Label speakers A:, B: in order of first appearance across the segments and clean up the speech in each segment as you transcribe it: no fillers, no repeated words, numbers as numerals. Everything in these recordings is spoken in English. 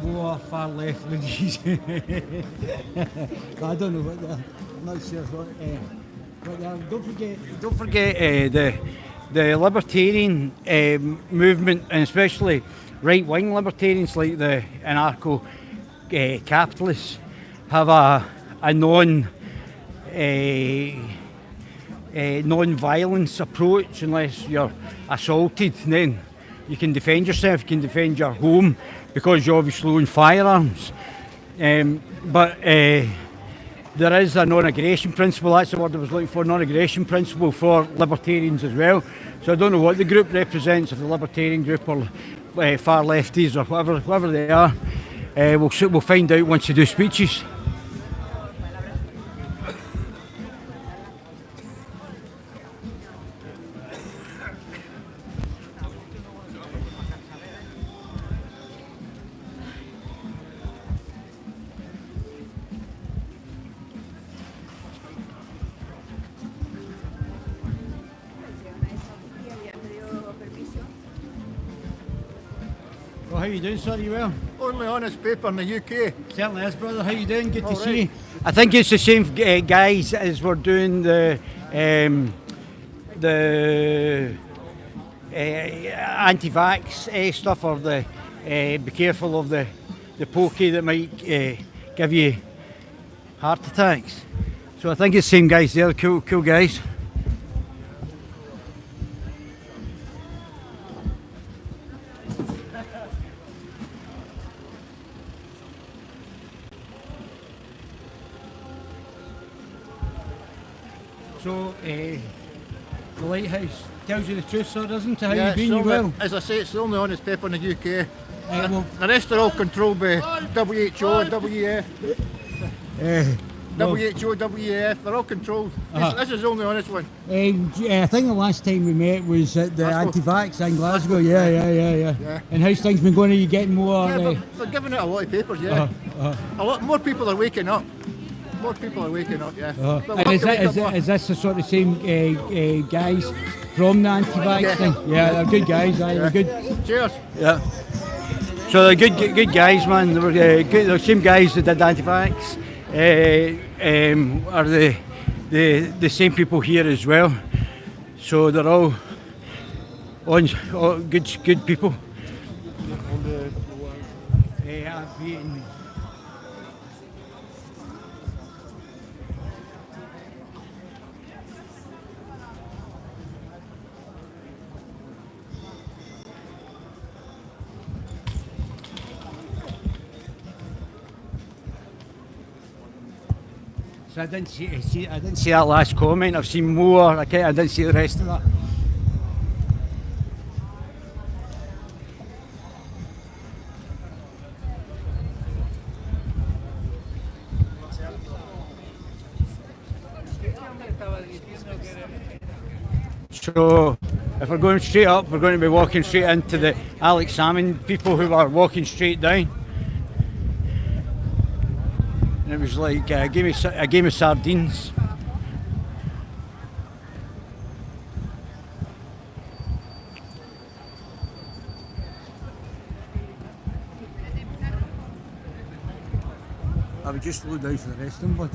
A: More far left ladies. I don't know what they're. I'm not sure what. But don't forget the libertarian movement, and especially right-wing libertarians like the anarcho-capitalists have a non-violence approach. Unless you're assaulted, then you can defend yourself. You can defend your home because you obviously own firearms. But there is a non-aggression principle. That's the word I was looking for. Non-aggression principle for libertarians as well. So I don't know what the group represents, if the libertarian group or far lefties or whatever they are. We'll find out once they do speeches. Well, how you doing, sir? You well?
B: Only honest paper in the UK.
A: Certainly is, brother. How you doing? Good to
B: All
A: see you. I think it's the same guys as were doing the anti-vax stuff, or the be careful of the pokey that might give you heart attacks. So I think it's the same guys there. Cool guys. So, the Lighthouse tells you the truth, sir, doesn't it? How you been? You well?
B: As I say, it's the only honest paper in the UK.
A: Well,
B: the rest are all controlled by WHO, WEF. WHO, WEF, they're all controlled. This is the only honest one.
A: I think the last time we met was at the anti-vax in Glasgow. Yeah. And how's things been going? Are you getting more?
B: Yeah, they're giving it a lot of papers, yeah. A lot more people are waking up. More people are waking up, yeah.
A: And is this the sort of same guys from the anti-vax thing? Yeah, they're good guys. They're good.
B: Cheers.
A: Yeah. So they're good guys, man. They were good. The same guys that did anti-vax are the same people here as well. So they're all good people. I didn't see that last comment. I've seen more. I didn't see the rest of that. So, if we're going straight up, we're going to be walking straight into the Alex Salmon people who are walking straight down. And it was like a game of sardines. I would just slow down for the rest of them, but.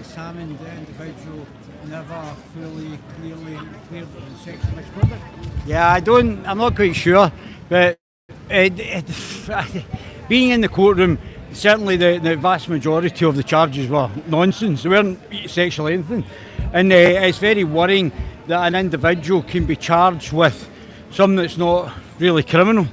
A: examined the individual never fully, clearly cleared the sexual misconduct? Yeah, I'm not quite sure, but being in the courtroom, certainly the vast majority of the charges were nonsense. They weren't sexual anything. And it's very worrying that an individual can be charged with something that's not really criminal.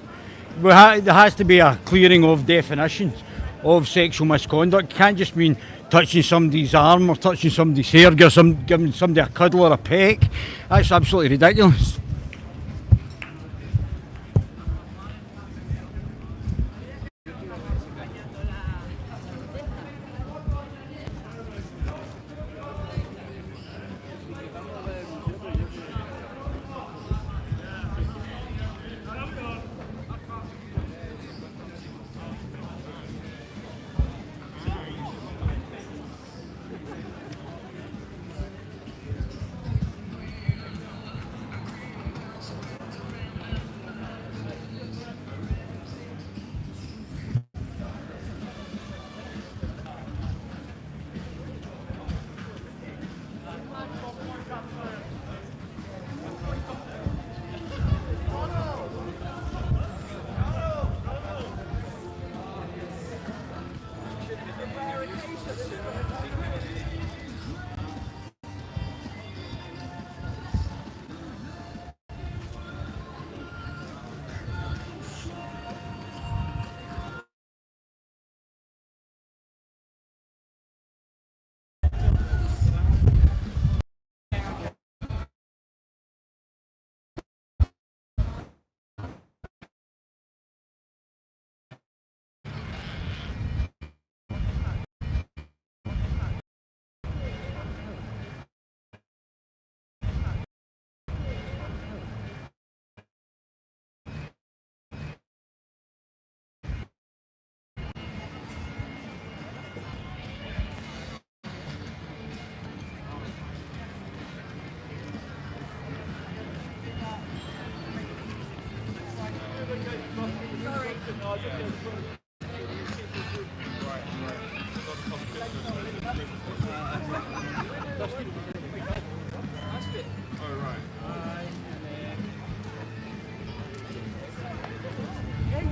A: There has to be a clearing of definitions of sexual misconduct. It can't just mean touching somebody's arm or touching somebody's hair, giving somebody a cuddle or a peck. That's absolutely ridiculous.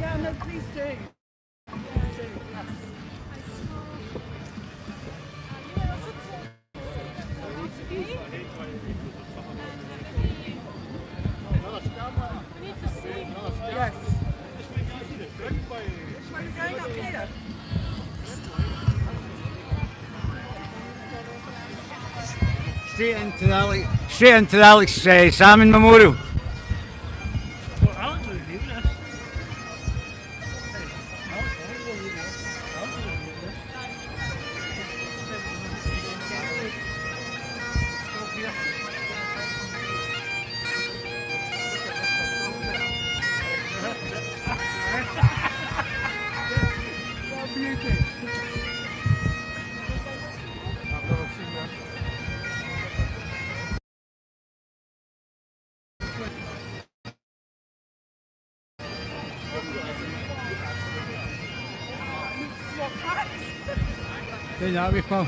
C: Yeah, no, please do. Yes. Which way are you going up here?
A: Straight into the Alex Salmon Memorial. Down that way, pal.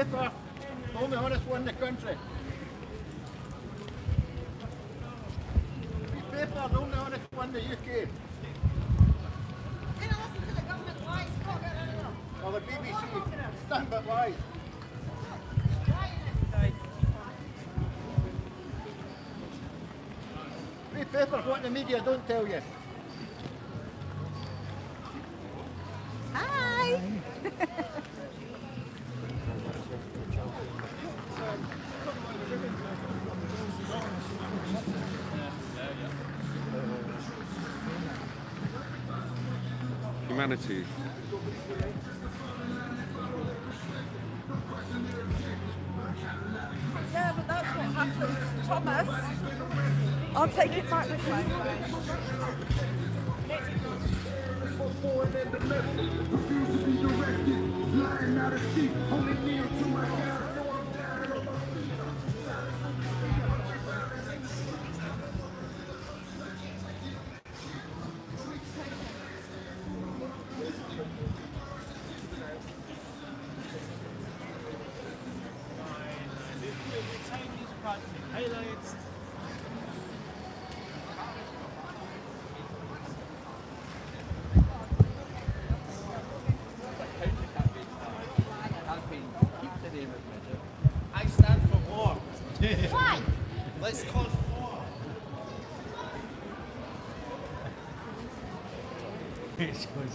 B: paper, the only honest one in the country. Free paper, the only honest one in the UK.
D: Didn't listen to the government lies. Stop it, anymore.
B: Or the BBC, stand but lies. Free paper's what the media don't tell you.
D: Hi.
E: Humanities.
C: Yeah, but that's what happened. Thomas, I'll take it back with me.
F: Highlights. I stand for war.
D: Why?
F: Let's cause war.
A: It's good.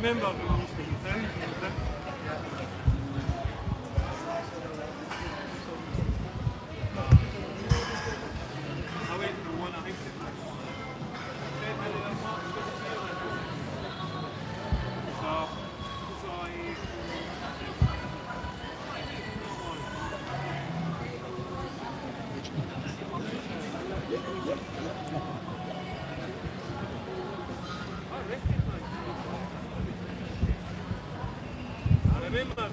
F: Remember when we used to be friends? I went to one, I think it was February or March this year. So I remember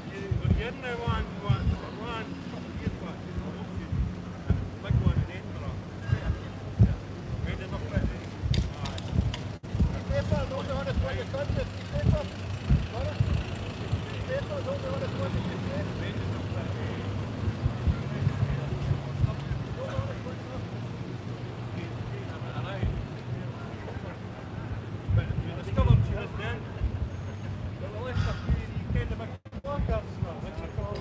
F: Guerilla one years back, big one in Edinburgh. Made enough for it.
B: Paper, the only honest one in the country. Free paper. Free paper, the only honest one in the UK.
F: Made enough for it. But we discovered she was dead. But we left a few, you kind of big placards and that, which are called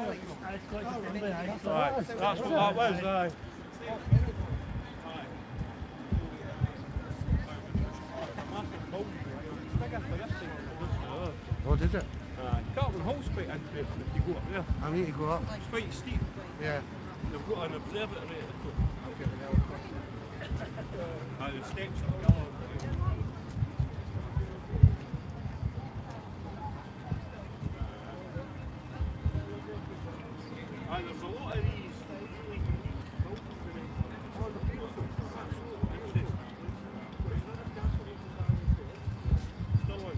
F: Right, that's what that was, aye.
B: What is it?
F: Carlton Hall's quite interesting if you go up there.
B: I need to go up.
F: It's quite steep.
B: Yeah.
F: They've got an observatory at the top.
B: Okay, the helicopter.
F: The steps are yellow. There's a lot of these. Still on.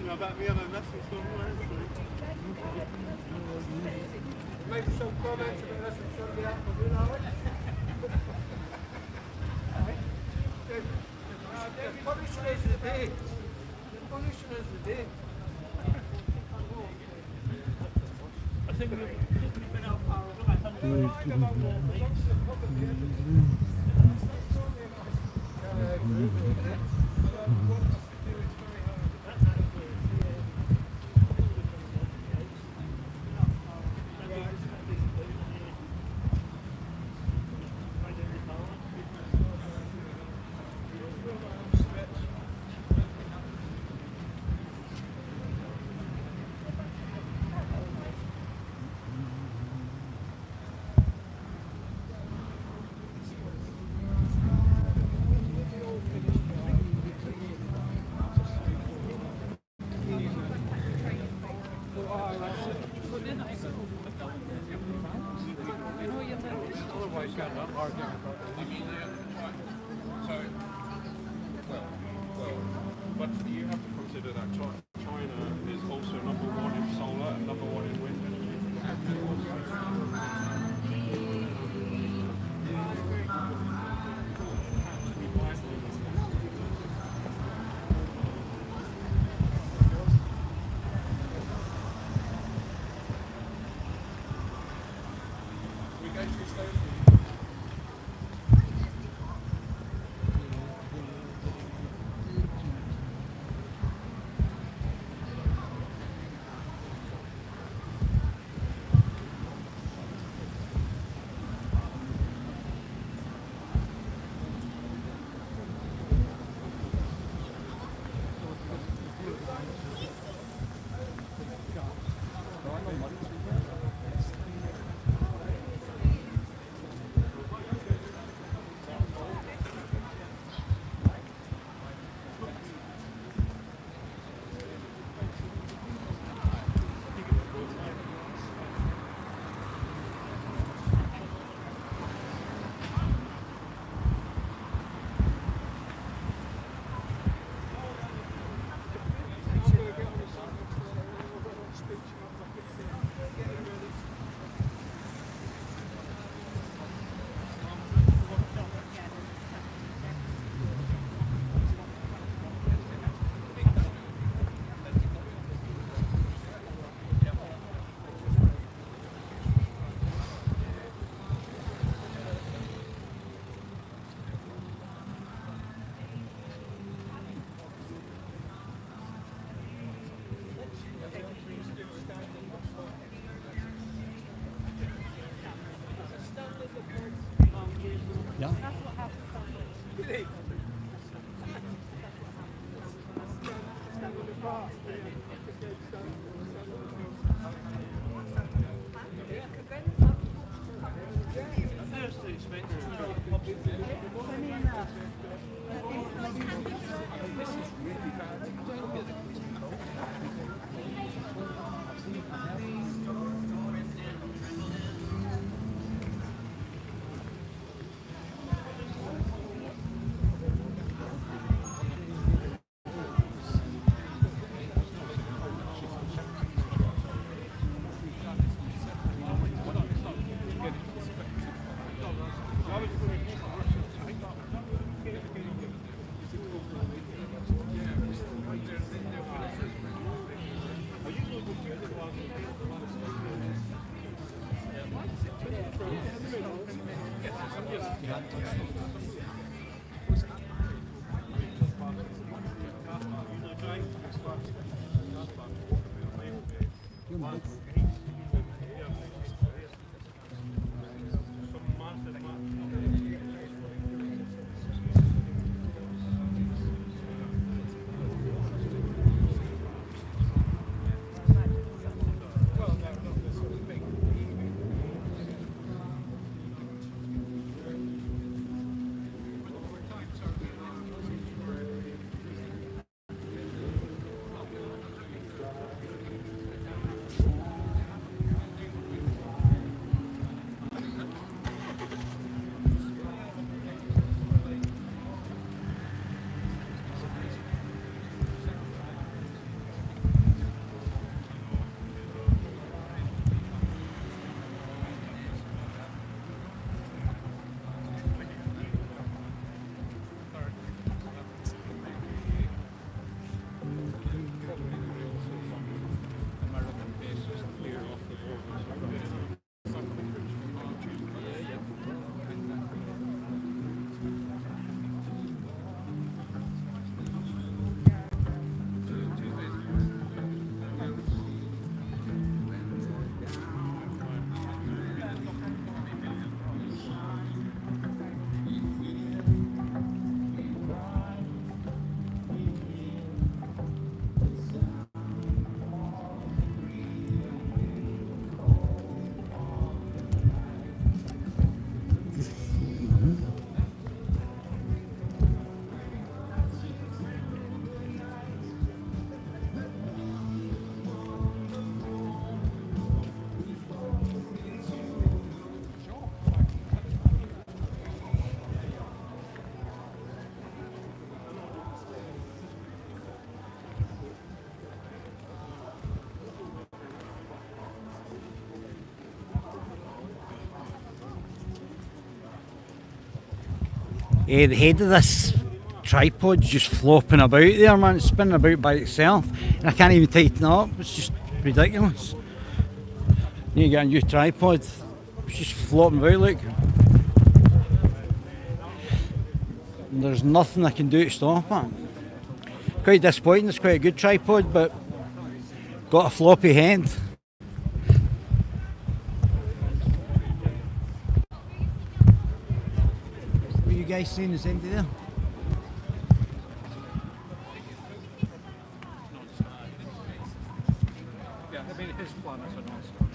F: About me on a message somewhere.
B: Maybe some comments about this on Sunday afternoon, Alex? The punishment is the day. The punishment is the day.
F: I think we've been out far
E: But you have to consider that China is also number one in solar and number one in wind energy.
A: The head of this tripod's just flopping about there, man. It's spinning about by itself, and I can't even tighten it up. It's just ridiculous. Need to get a new tripod. It's just flopping about like. And there's nothing I can do to stop it. Quite disappointing. It's quite a good tripod, but got a floppy head. What are you guys saying is empty there?
E: Yeah, I mean, his plan is a non-stop.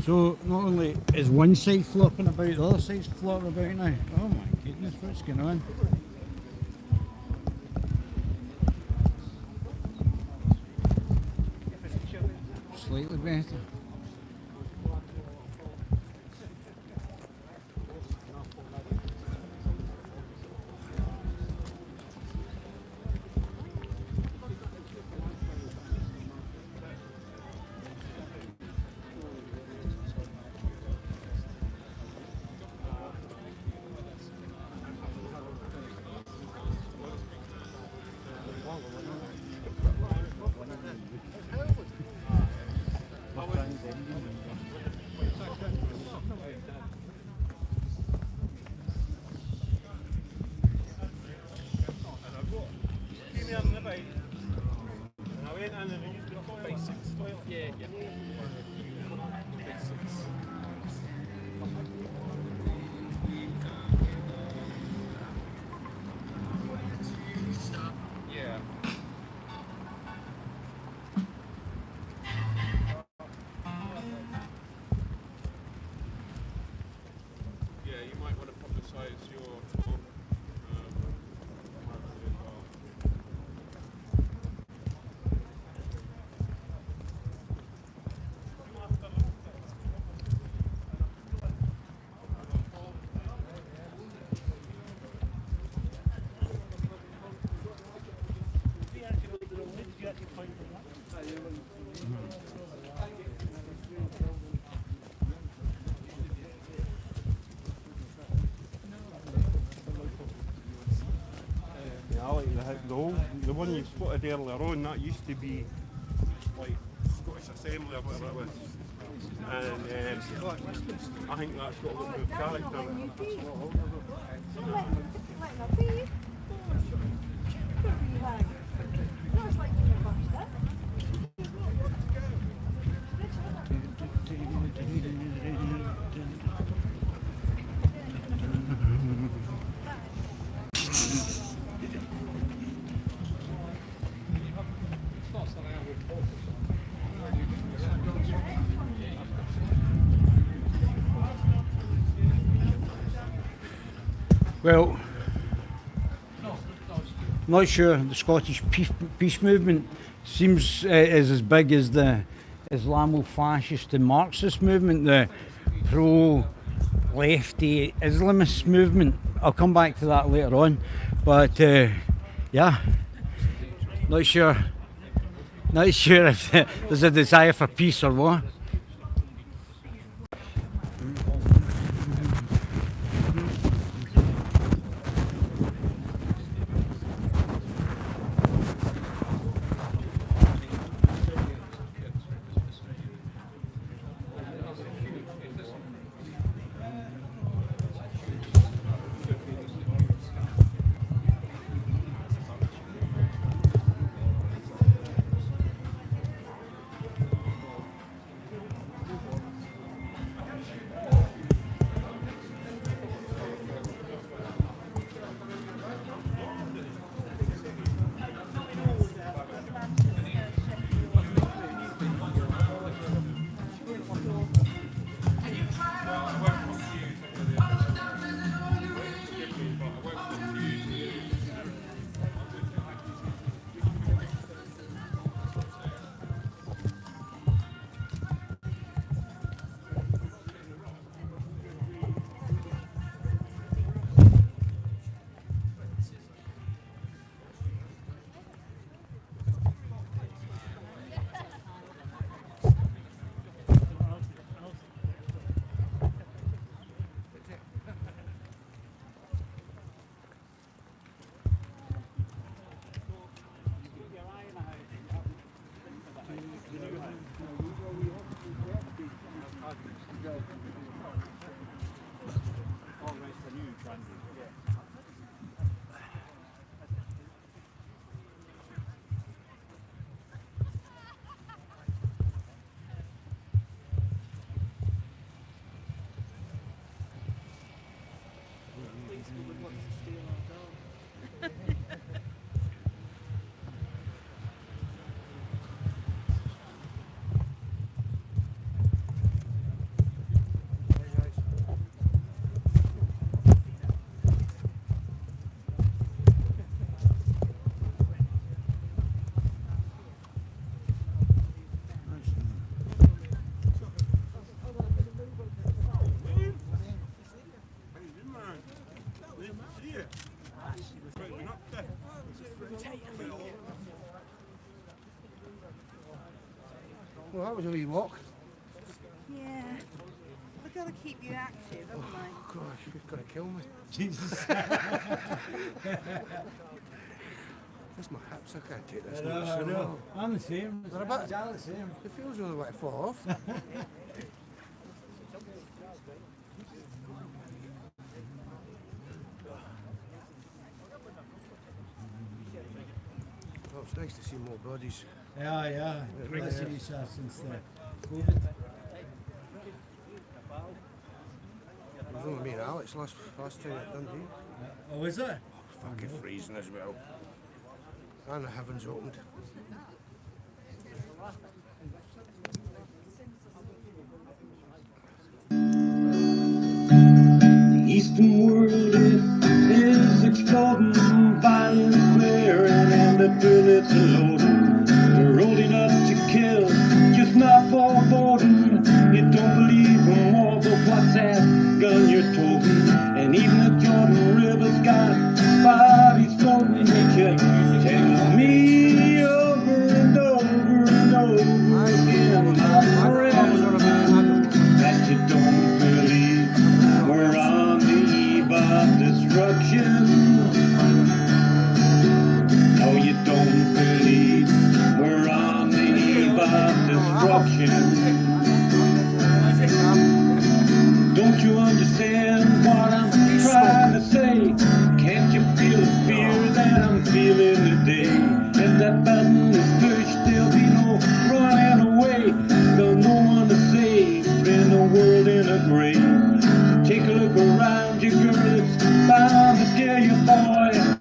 A: So not only is one side flopping about, the other side's flopping about now. Oh my goodness. What's going on? Slightly better.
F: Came here on the bike, and I went in and they used to go by 6 toilet. Yeah. By 6. Yeah.
E: Yeah, you might want to publicise your talk. Marketing as well.
F: Yeah, I like the one you spotted earlier on, that used to be like Scottish Assembly or whatever it was. And I think that's got a little bit of character in it.
C: Might not be. Could be like. No, it's like university.
A: Well, not sure the Scottish peace movement seems is as big as the Islamo-fascist and Marxist movement, the pro-lefty Islamist movement. I'll come back to that later on, but yeah, not sure if there's a desire for peace or what.
B: That was a wee walk.
C: Yeah. We've got to keep you active, haven't we?
B: Gosh, you're going to kill me.
A: Jesus.
B: That's my hips, I can't take this
A: I
B: much.
A: know. I'm the same.
B: They're a bit-
A: Exactly the same.
B: It feels really like to fall off. Well, it's nice to see more bodies.
A: Yeah.
B: really
A: Less
B: is.
A: research since the COVID.
B: It was only me and Alex last time at Dundee.
A: Oh, is it?
B: Fucking freezing as well. And the heavens opened.
G: The eastern world is exploding, violent flaring, and the bullets are loading. They're rolling up to kill, just not foreboding. You don't believe in war, but what's that gun you're toting? And even the Jordan River's got bodies floating. You tell me over and over and over again, my friend, that you don't believe we're on the eve of destruction. No, you don't believe we're on the eve of destruction. Don't you understand what I'm trying to say? Can't you feel the fear that I'm feeling today? If that button is pushed, there'll be no running away. There'll no one to save in the world in a grave. So take a look around you, girl, it's bound to scare you, boy.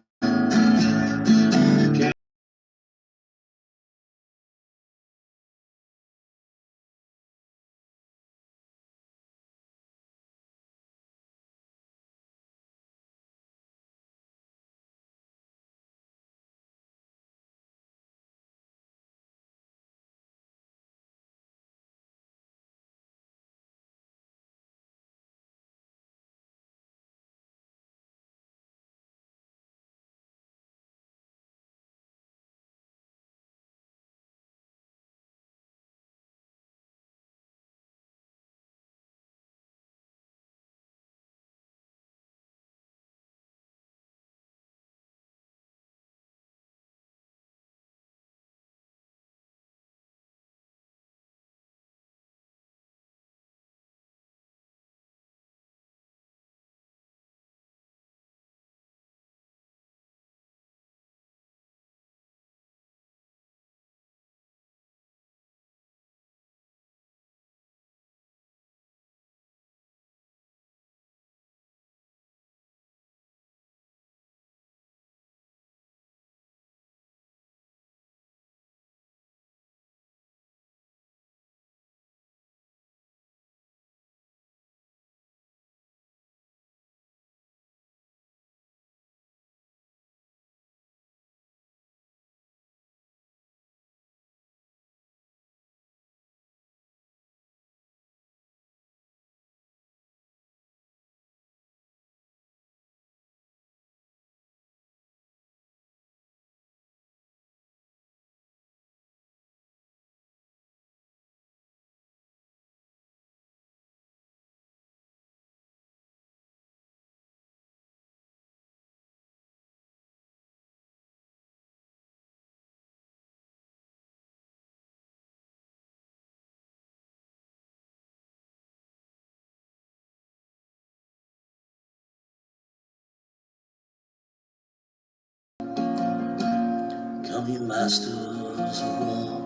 G: Come you masters of war,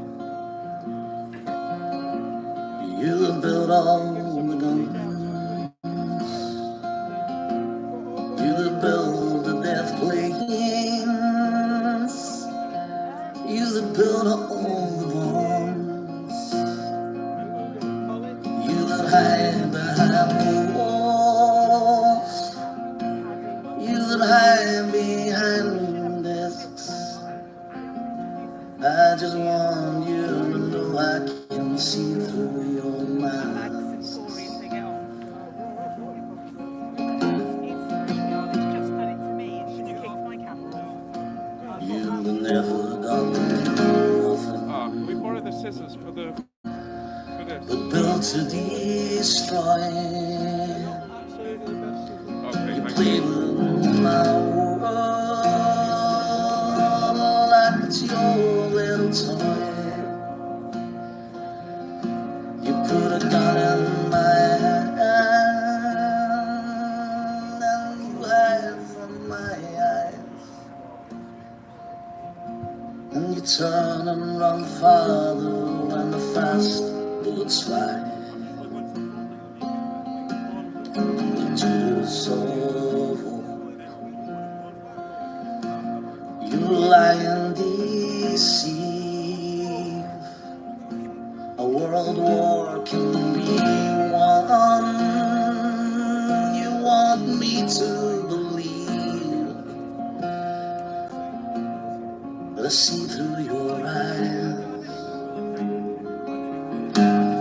G: you that build all the guns, you that build the death planes, you that build all the bombs, you that hide behind the walls, you that hide behind desks. I just want you to know I can see through your mind.
C: It's just done it to me. It should have kicked my camera.
G: You've never gone nothing.
E: Can we borrow the scissors for the
H: built to destroy. You play with my world like it's your little toy. You put a gun in my hand and you hide from my eyes, and you turn and run farther when the fast bullets fly. The tears of hope, you lie and deceive. A world war can be won. You want me to believe, but I see through your eyes,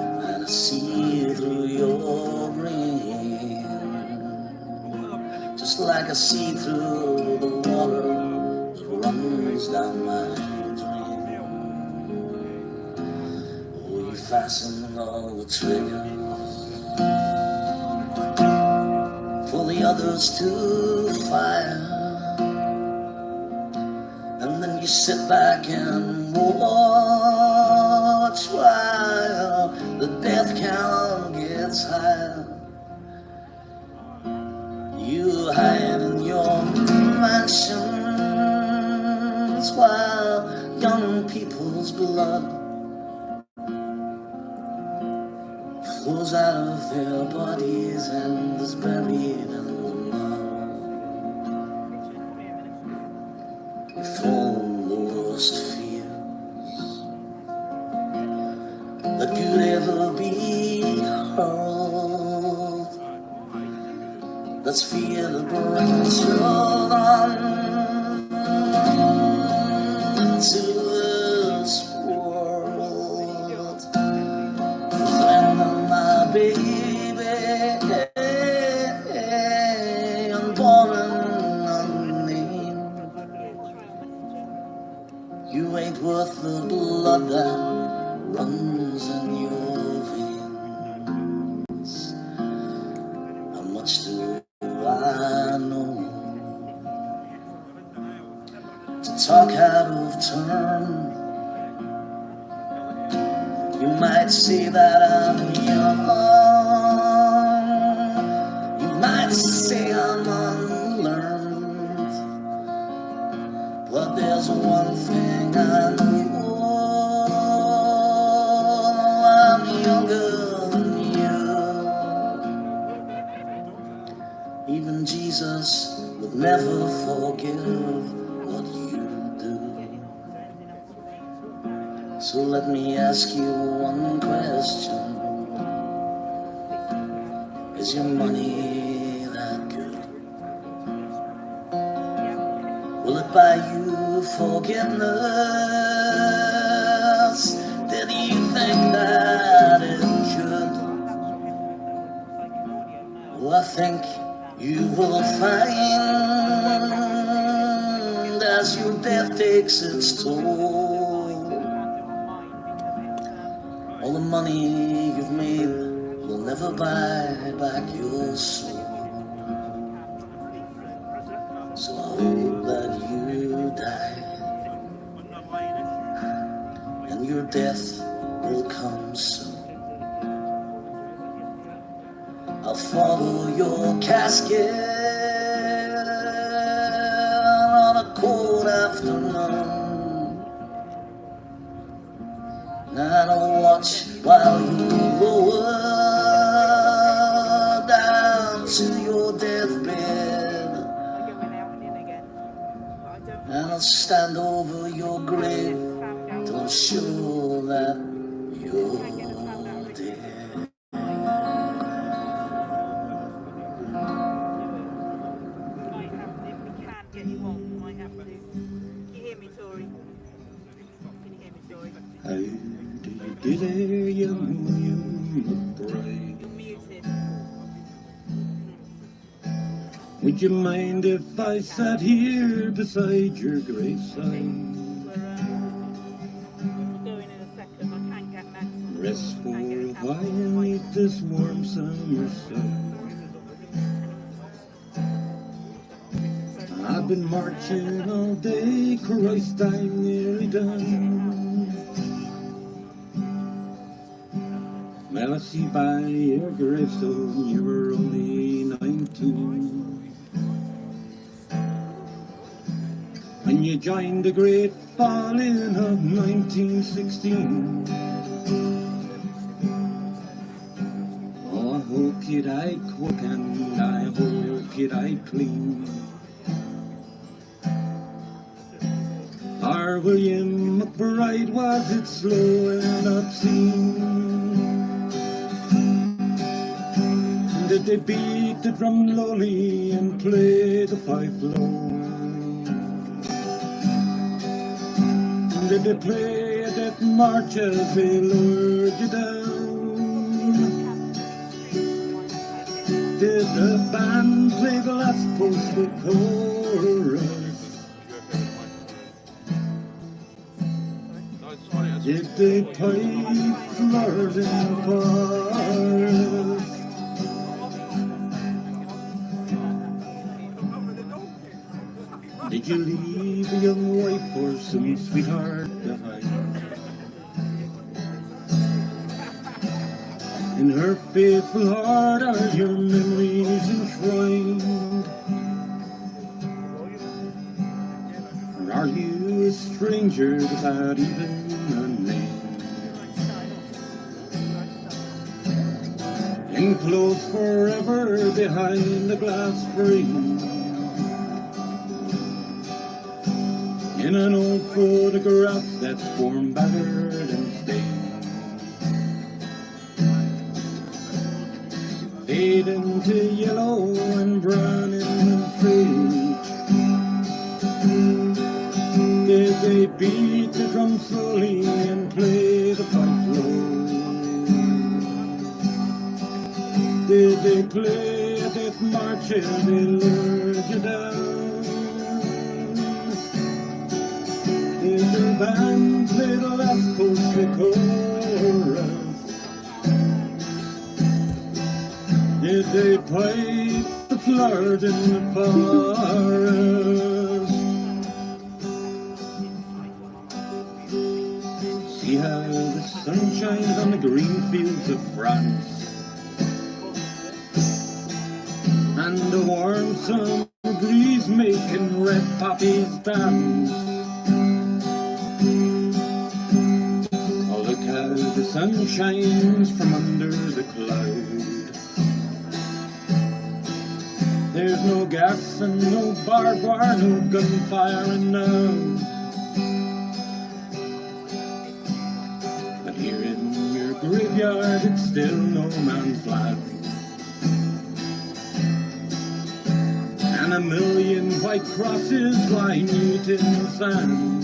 H: and I see through your brain, just like I see through the water that runs down my drain. Oh, you fasten all the triggers for the others to fire, and then you sit back and watch while the death count gets higher. You hide in your mansions while young people's blood flows out of their bodies and is buried in the mud. You fall the worst fears that could ever be hurled. That's fear that brings children into this world. When my baby, unborn and unnamed, you ain't worth the blood that runs in your veins. How much do I know to talk out of turn? You might say that I'm young, you might say I'm unlearned, but there's one thing I know, I'm younger than you. Even Jesus would never forgive what you do. So let me ask you one question. Is your money that good? Will it buy you forgiveness? Did you think that it should? Well, I think you will find as your death takes its toll, all the money you've made will never buy back your soul. So I hope that you die and your death will come soon. I'll follow your casket on a cold afternoon, and I'll watch while you lower down to your deathbed, and I'll stand over your grave till I'm sure that you're dead. How do you do there, young bride? Would you mind if I sat here beside your graveside? Rest for the
G: quiet this warm summer sun. I've been marching all day, Christ, I'm nearly done. Well, I see by your gravestone you were only 19 when you joined the great falling of 1916. Oh, I hope you died quick and I hope you died clean. Our William McBride, was it slow and obscene? Did they beat the drum lowly and play the fife low? Did they play a death march as they lured you down? Did the band play the last postal chorus? Did they pipe flowers in the forest? Did you leave a young wife or some sweetheart behind? In her faithful heart are your memories enshrined? Or are you a stranger without even a name? Enclosed forever behind a glass frame, in an old photograph that's worn, battered and stained, fade into yellow and brown in the fade. Did they beat the drum slowly and play the pipe low? Did they play a death march as they lured you down? Did the band play the last postal chorus? Did they pipe the flowers in the forest? See how the sun shines on the green fields of France, and the warm summer breeze making red poppies dance. Oh, look how the sun shines from under the cloud. There's no gas and no barbed wire, no gunfire and now. But here in your graveyard it's still no man's land, and a million white crosses lie mute in the sand.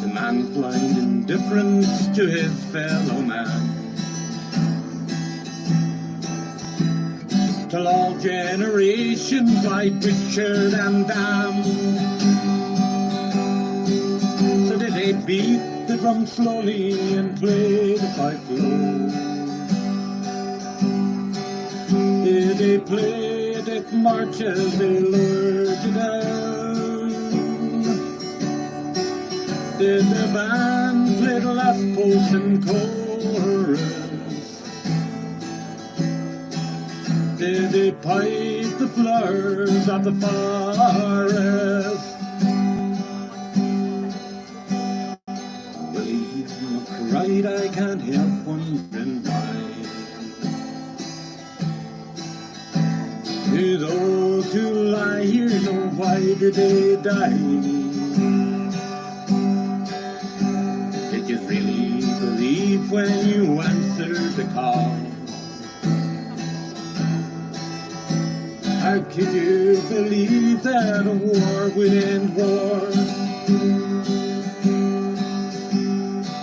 G: The man's blind indifference to his fellow man, till all generations lie butchered and damned. So did they beat the drum slowly and play the pipe low? Did they play a death march as they lured you down? Did the band play the last post and chorus? Did they pipe the flowers of the forest? William McBride, I can't help wondering why. Do those who lie here know why did they die? Did you really believe when you answered the call? How could you believe that a war would end war?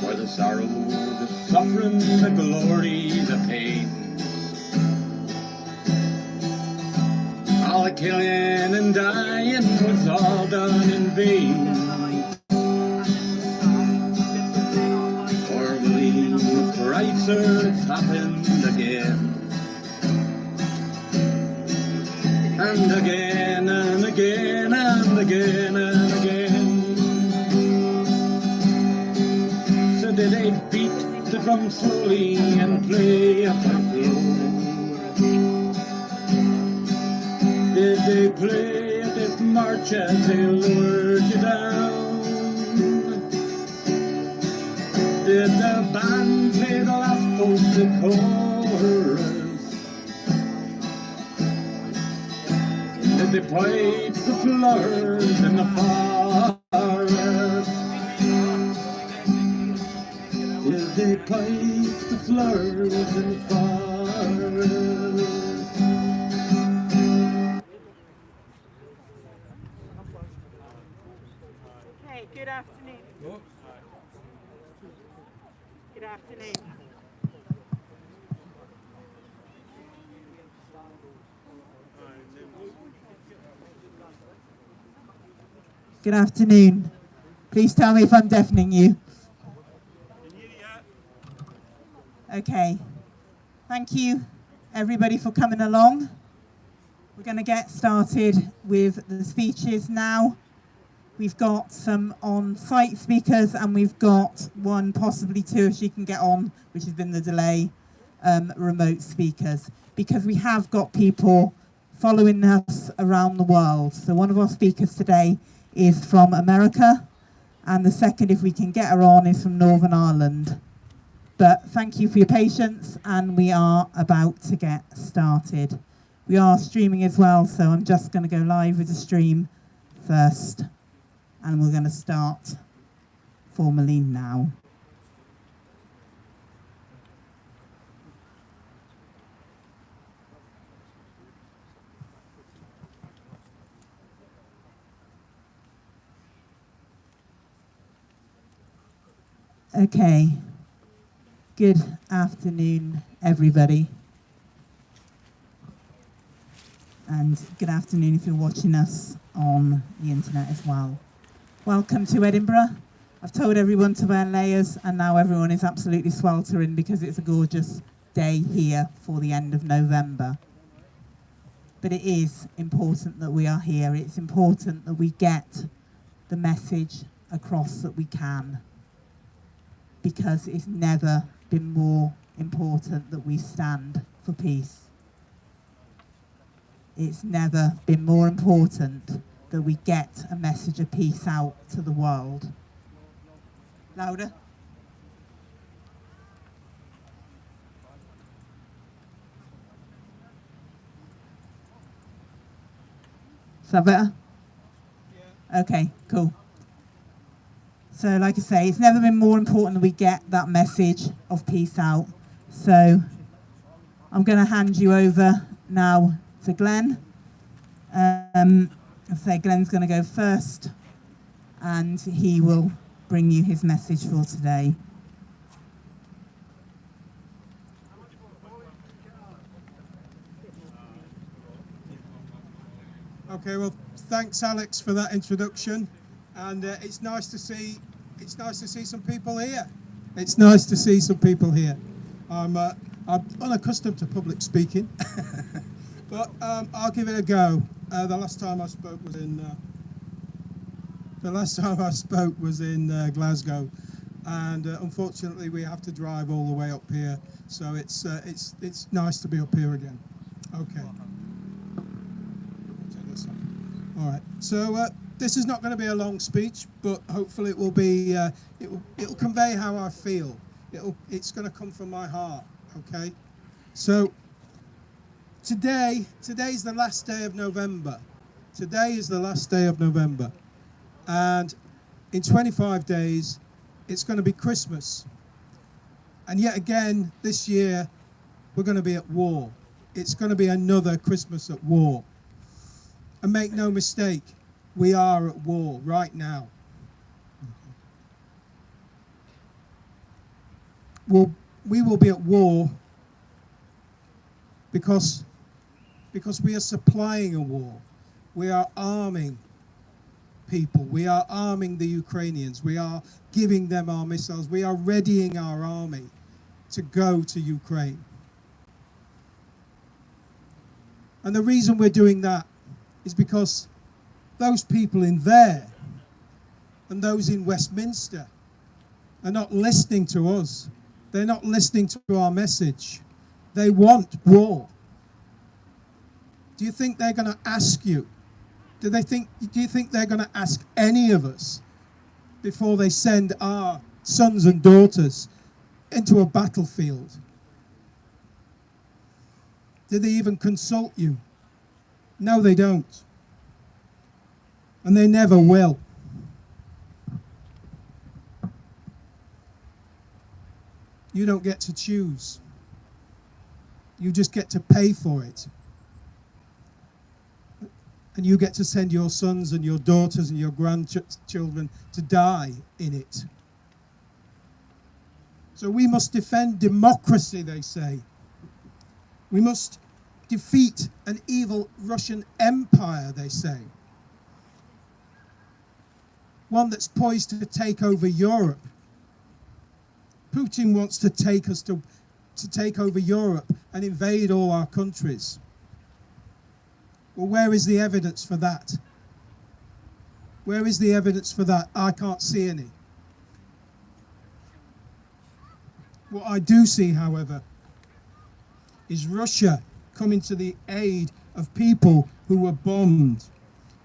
G: For the sorrow, the suffering, the glory, the pain, all the killing and dying was all done in vain. answer, it's happened again. And again and again and again and again. So did they beat the drum slowly and play a pipe low? Did they play a death march as they lured you down? Did the band play the last posted chorus? Did they pipe the flowers in the forest? Did they pipe the flowers in the forest?
C: Okay, good afternoon. Good afternoon. Good afternoon. Please tell me if I'm deafening you. Okay. Thank you, everybody, for coming along. We're going to get started with the speeches now. We've got some on-site speakers, and we've got one, possibly two, if she can get on, which has been the delay, remote speakers, because we have got people following us around the world. So one of our speakers today is from America, and the second, if we can get her on, is from Northern Ireland. But thank you for your patience, and we are about to get started. We are streaming as well, so I'm just going to go live with the stream first, and we're going to start formally now. Okay. Good afternoon, everybody. And good afternoon if you're watching us on the internet as well. Welcome to Edinburgh. I've told everyone to wear layers, and now everyone is absolutely sweltering because it's a gorgeous day here for the end of November. But it is important that we are here. It's important that we get the message across that we can, because it's never been more important that we stand for peace. It's never been more important that we get a message of peace out to the world. Louder. Is that better? Yeah. Okay, cool. So like I say, it's never been more important that we get that message of peace out. So I'm going to hand you over now to Glenn. I say Glenn's going to go first, and he will bring you his message for today.
I: Okay, well, thanks, Alex, for that introduction, and it's nice to see some people here. It's nice to see some people here. I'm unaccustomed to public speaking, but I'll give it a go. The last time I spoke was in Glasgow, and unfortunately we have to drive all the way up here. So it's nice to be up here again. Okay. All right. So this is not going to be a long speech, but hopefully it will be. It'll convey how I feel. It's going to come from my heart. Okay. So today's the last day of November. Today is the last day of November, and in 25 days, it's going to be Christmas. And yet again, this year, we're going to be at war. It's going to be another Christmas at war. And make no mistake, we are at war right now. We will be at war because we are supplying a war. We are arming people. We are arming the Ukrainians. We are giving them our missiles. We are readying our army to go to Ukraine. And the reason we're doing that is because those people in there and those in Westminster are not listening to us. They're not listening to our message. They want war. Do you think they're going to ask you? Do you think they're going to ask any of us before they send our sons and daughters into a battlefield? Do they even consult you? No, they don't. And they never will. You don't get to choose. You just get to pay for it. And you get to send your sons and your daughters and your grandchildren to die in it. So we must defend democracy, they say. We must defeat an evil Russian empire, they say. One that's poised to take over Europe. Putin wants to take us to take over Europe and invade all our countries. Well, where is the evidence for that? Where is the evidence for that? I can't see any. What I do see, however, is Russia coming to the aid of people who were bombed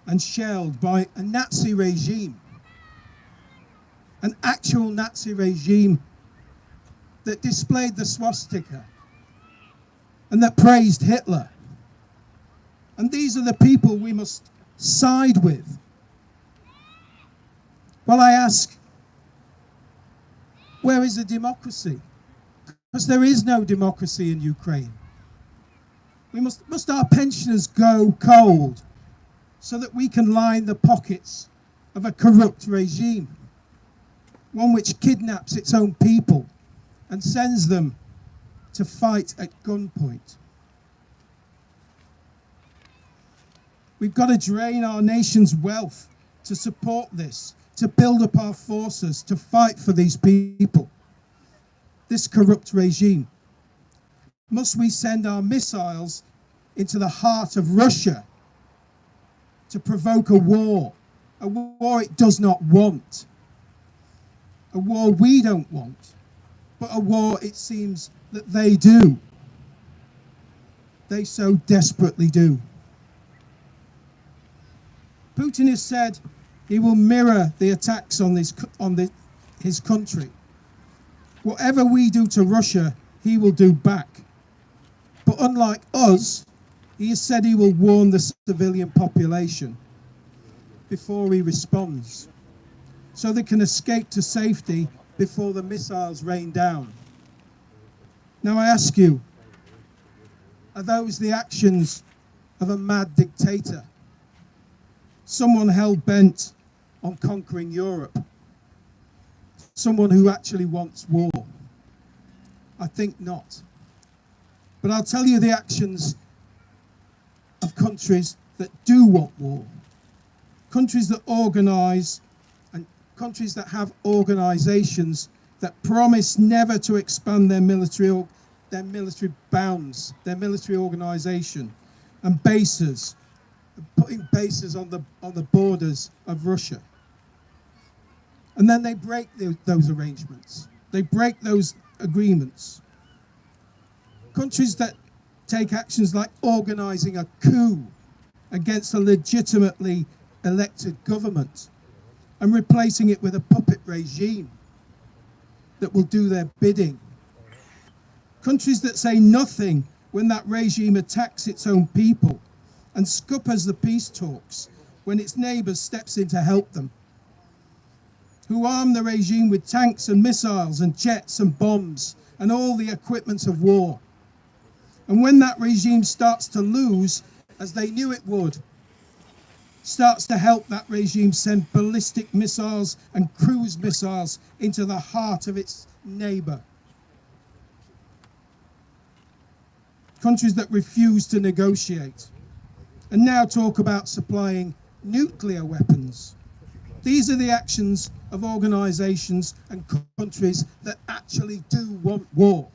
I: and shelled by a Nazi regime. An actual Nazi regime that displayed the swastika and that praised Hitler. And these are the people we must side with. Well, I ask, where is the democracy? Because there is no democracy in Ukraine. Must our pensioners go cold so that we can line the pockets of a corrupt regime? One which kidnaps its own people and sends them to fight at gunpoint. We've got to drain our nation's wealth to support this, to build up our forces, to fight for these people, this corrupt regime. Must we send our missiles into the heart of Russia to provoke a war it does not want, a war we don't want, but a war it seems that they do. They so desperately do. Putin has said he will mirror the attacks on his country. Whatever we do to Russia, he will do back. But unlike us, he has said he will warn the civilian population before he responds, so they can escape to safety before the missiles rain down. Now I ask you, are those the actions of a mad dictator? Someone hell-bent on conquering Europe? Someone who actually wants war? I think not. But I'll tell you the actions of countries that do want war. Countries that organise, and countries that have organisations that promise never to expand their military bounds, their military organisation, and bases, putting bases on the borders of Russia. And then they break those arrangements. They break those agreements. Countries that take actions like organising a coup against a legitimately elected government and replacing it with a puppet regime that will do their bidding. Countries that say nothing when that regime attacks its own people and scuppers the peace talks when its neighbours steps in to help them. Who arm the regime with tanks and missiles and jets and bombs and all the equipment of war. And when that regime starts to lose, as they knew it would, starts to help that regime send ballistic missiles and cruise missiles into the heart of its neighbour. Countries that refuse to negotiate and now talk about supplying nuclear weapons. These are the actions of organisations and countries that actually do want war.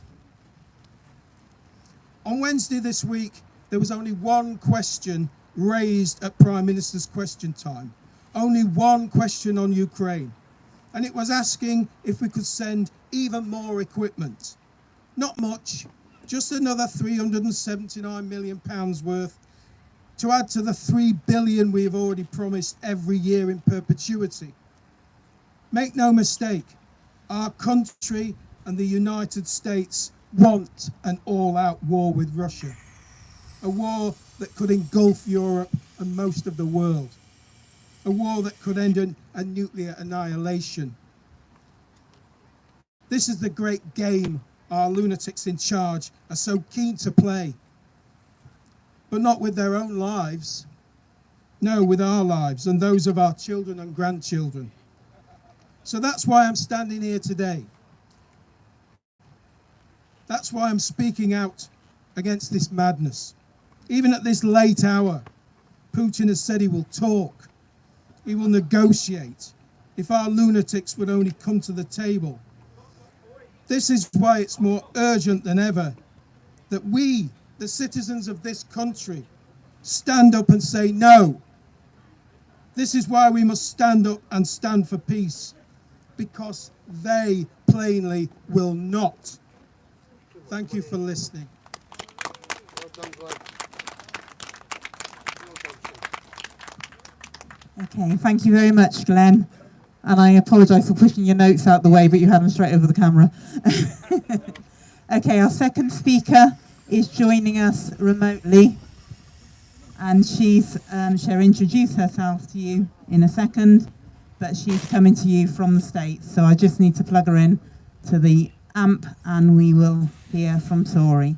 I: On Wednesday this week, there was only one question raised at Prime Minister's question time. Only one question on Ukraine. And it was asking if we could send even more equipment. Not much, just another £379 million worth to add to the £3 billion we have already promised every year in perpetuity. Make no mistake, our country and the United States want an all-out war with Russia. A war that could engulf Europe and most of the world. A war that could end in a nuclear annihilation. This is the great game our lunatics in charge are so keen to play. But not with their own lives. No, with our lives and those of our children and grandchildren. So that's why I'm standing here today. That's why I'm speaking out against this madness. Even at this late hour, Putin has said he will talk. He will negotiate. If our lunatics would only come to the table. This is why it's more urgent than ever that we, the citizens of this country, stand up and say no. This is why we must stand up and stand for peace, because they plainly will not. Thank you for listening.
C: Okay, thank you very much, Glenn. And I apologise for pushing your notes out the way, but you had them straight over the camera. Okay, our second speaker is joining us remotely. And she'll introduce herself to you in a second, but she's coming to you from the States. So I just need to plug her in to the amp and we will hear from Tori.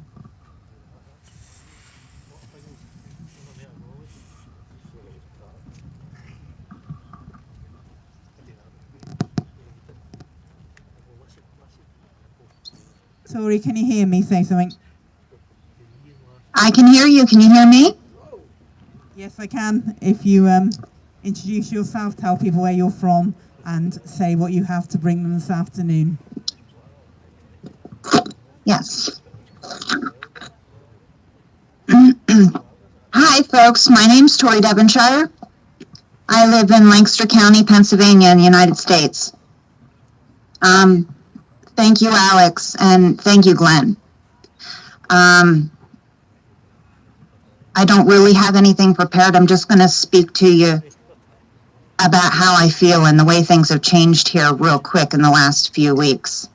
C: Tori, can you hear me? Say something.
J: I can hear you. Can you hear me?
C: Yes, I can. If you introduce yourself, tell people where you're from, and say what you have to bring them this afternoon.
J: Yes. Hi, folks. My name's Tori Devonshire. I live in Lancaster County, Pennsylvania, in the United States. Thank you, Alex, and thank you, Glenn. I don't really have anything prepared. I'm just going to speak to you about how I feel and the way things have changed here real quick in the last few weeks.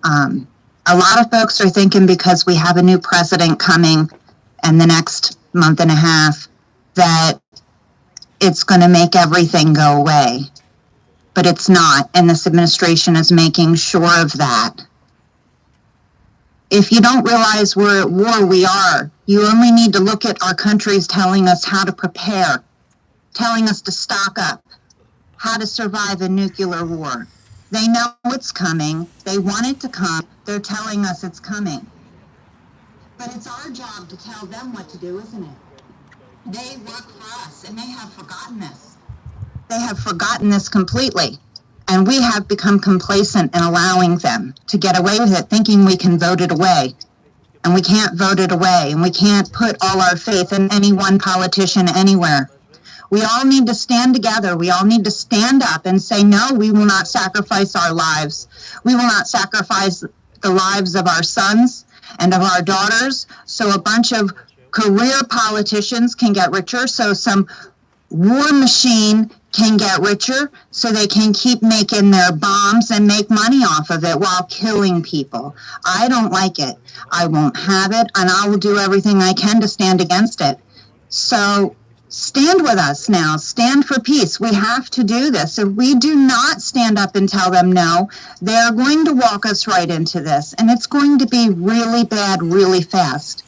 J: A lot of folks are thinking because we have a new president coming in the next month and a half that it's going to make everything go away. But it's not, and this administration is making sure of that. If you don't realize we're at war, we are. You only need to look at our countries telling us how to prepare, telling us to stock up, how to survive a nuclear war. They know it's coming. They want it to come. They're telling us it's coming. But it's our job to tell them what to do, isn't it? They work for us, and they have forgotten this. They have forgotten this completely. And we have become complacent in allowing them to get away with it, thinking we can vote it away. And we can't vote it away. And we can't put all our faith in any one politician anywhere. We all need to stand together. We all need to stand up and say, no, we will not sacrifice our lives. We will not sacrifice the lives of our sons and of our daughters. So a bunch of career politicians can get richer. So some war machine can get richer so they can keep making their bombs and make money off of it while killing people. I don't like it. I won't have it, and I will do everything I can to stand against it. So stand with us now. Stand for peace. We have to do this. If we do not stand up and tell them no, they're going to walk us right into this, and it's going to be really bad really fast.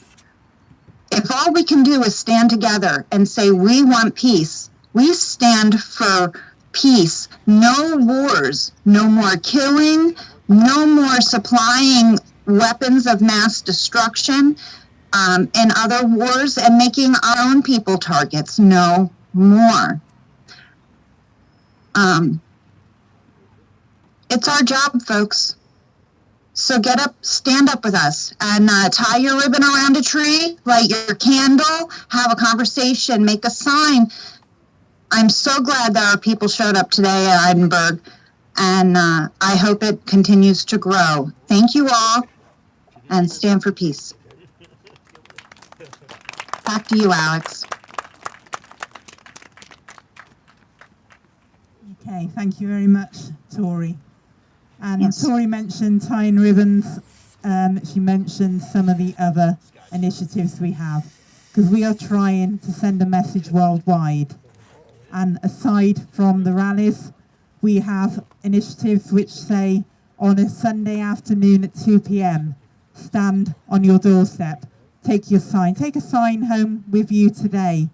J: If all we can do is stand together and say we want peace, we stand for peace, no wars, no more killing, no more supplying weapons of mass destruction in other wars and making our own people targets, no more. It's our job, folks. So get up, stand up with us, and tie your ribbon around a tree, light your candle, have a conversation, make a sign. I'm so glad that our people showed up today at Edinburgh, and I hope it continues to grow. Thank you all, and stand for peace. Back to you, Alex.
C: Okay, thank you very much, Tori. And
J: Yes.
C: Tori mentioned tying ribbons. She mentioned some of the other initiatives we have, because we are trying to send a message worldwide. And aside from the rallies, we have initiatives which say on a Sunday afternoon at 2 p.m, stand on your doorstep, take your sign, take a sign home with you today,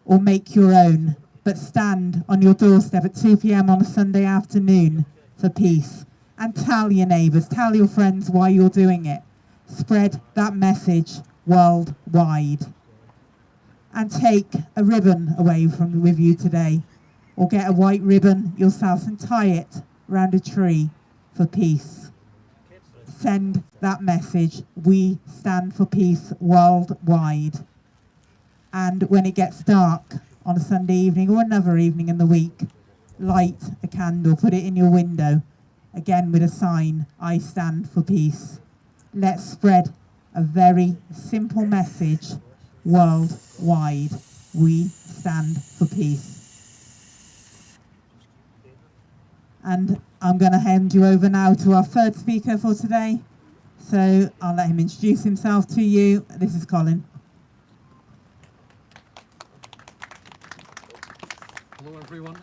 C: or make your own, but stand on your doorstep at 2 p.m. on a Sunday afternoon for peace. And tell your neighbours, tell your friends why you're doing it. Spread that message worldwide. And take a ribbon away with you today, or get a white ribbon yourself and tie it around a tree for peace. Send that message. We stand for peace worldwide. And when it gets dark on a Sunday evening or another evening in the week, light a candle, put it in your window, again with a sign, I stand for peace. Let's spread a very simple message worldwide. We stand for peace. And I'm going to hand you over now to our third speaker for today. So I'll let him introduce himself to you. This is Colin.
K: Hello everyone.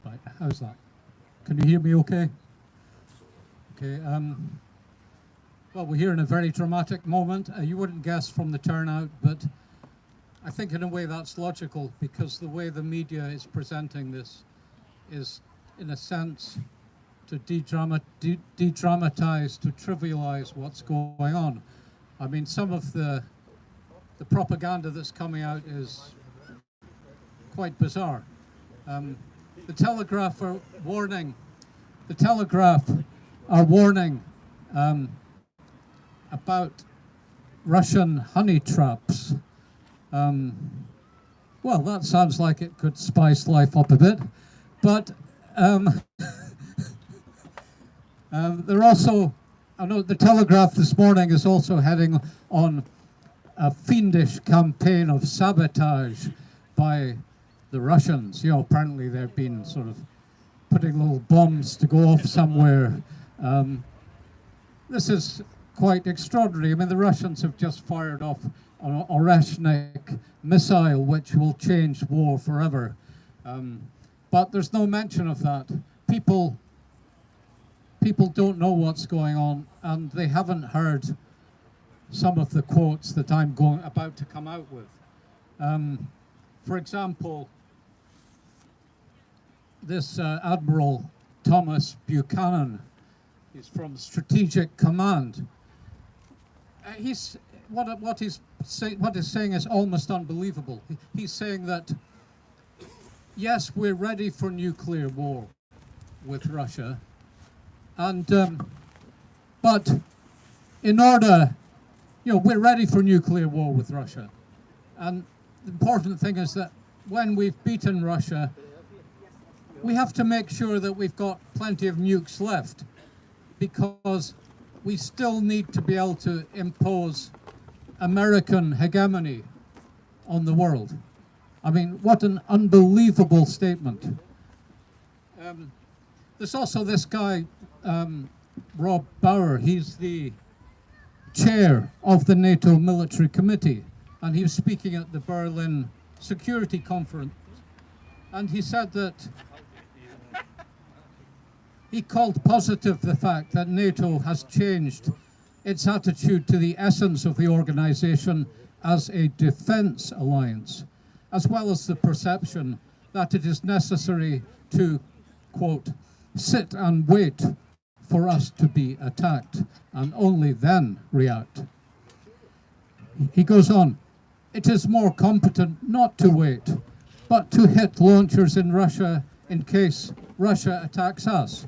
K: Right, how's that? Can you hear me okay? Okay, well, we're here in a very dramatic moment. You wouldn't guess from the turnout, but I think in a way that's logical, because the way the media is presenting this is, in a sense, to de-dramatize, to trivialize what's going on. I mean, some of the propaganda that's coming out is quite bizarre. The Telegraph are warning about Russian honey traps. Well, that sounds like it could spice life up a bit, but they're also, I know the Telegraph this morning is also heading on a fiendish campaign of sabotage by the Russians. You know, apparently they've been sort of putting little bombs to go off somewhere. This is quite extraordinary. I mean, the Russians have just fired off an Oreshnik missile, which will change war forever. But there's no mention of that. People don't know what's going on, and they haven't heard some of the quotes that I'm about to come out with. For example, this Admiral Thomas Buchanan, he's from Strategic Command. What he's saying is almost unbelievable. He's saying that, yes, we're ready for nuclear war with Russia, and but in order, we're ready for nuclear war with Russia, and the important thing is that when we've beaten Russia, we have to make sure that we've got plenty of nukes left, because we still need to be able to impose American hegemony on the world. I mean, what an unbelievable statement. There's also this guy, Rob Bauer. He's the chair of the NATO Military Committee, and he was speaking at the Berlin Security Conference, and he said that he called positive the fact that NATO has changed its attitude to the essence of the organization as a defense alliance, as well as the perception that it is necessary to, quote, sit and wait for us to be attacked and only then react. He goes on, it is more competent not to wait, but to hit launchers in Russia in case Russia attacks us.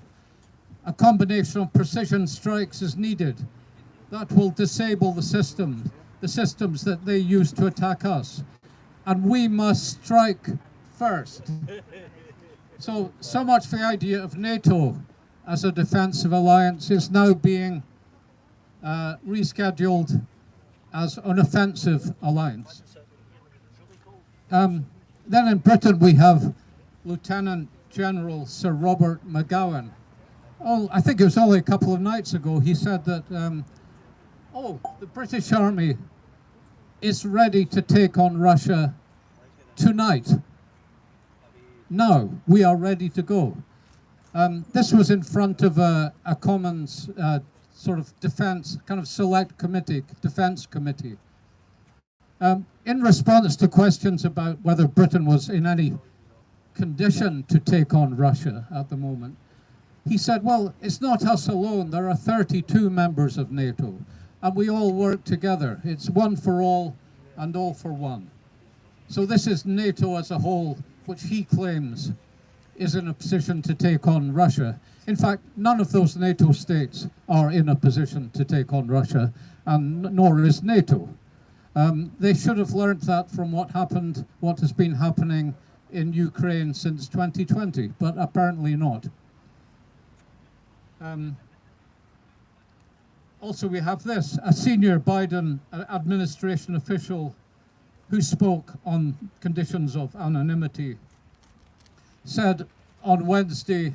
K: A combination of precision strikes is needed that will disable the systems that they use to attack us. And we must strike first. So much for the idea of NATO as a defensive alliance is now being rescheduled as an offensive alliance. Then in Britain we have Lieutenant General Sir Robert McGowan. Oh, I think it was only a couple of nights ago he said that, the British Army is ready to take on Russia tonight. Now, we are ready to go. This was in front of a Commons sort of defense, kind of select committee, defense committee. In response to questions about whether Britain was in any condition to take on Russia at the moment, he said, well, it's not us alone. There are 32 members of NATO, and we all work together. It's one for all and all for one. So this is NATO as a whole, which he claims is in a position to take on Russia. In fact, none of those NATO states are in a position to take on Russia, and nor is NATO. They should have learned that from what has been happening in Ukraine since 2020, but apparently not. Also, we have this, a senior Biden administration official who spoke on conditions of anonymity said on Wednesday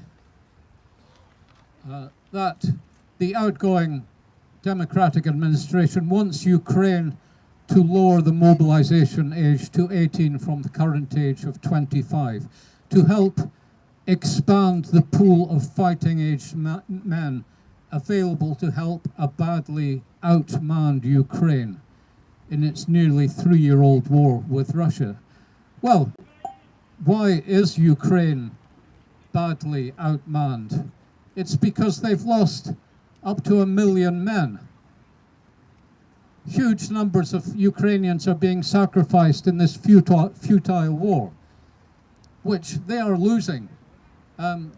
K: that the outgoing Democratic administration wants Ukraine to lower the mobilization age to 18 from the current age of 25 to help expand the pool of fighting-age men available to help a badly outmanned Ukraine in its nearly 3-year-old war with Russia. Well, why is Ukraine badly outmanned? It's because they've lost up to 1 million men. Huge numbers of Ukrainians are being sacrificed in this futile war, which they are losing.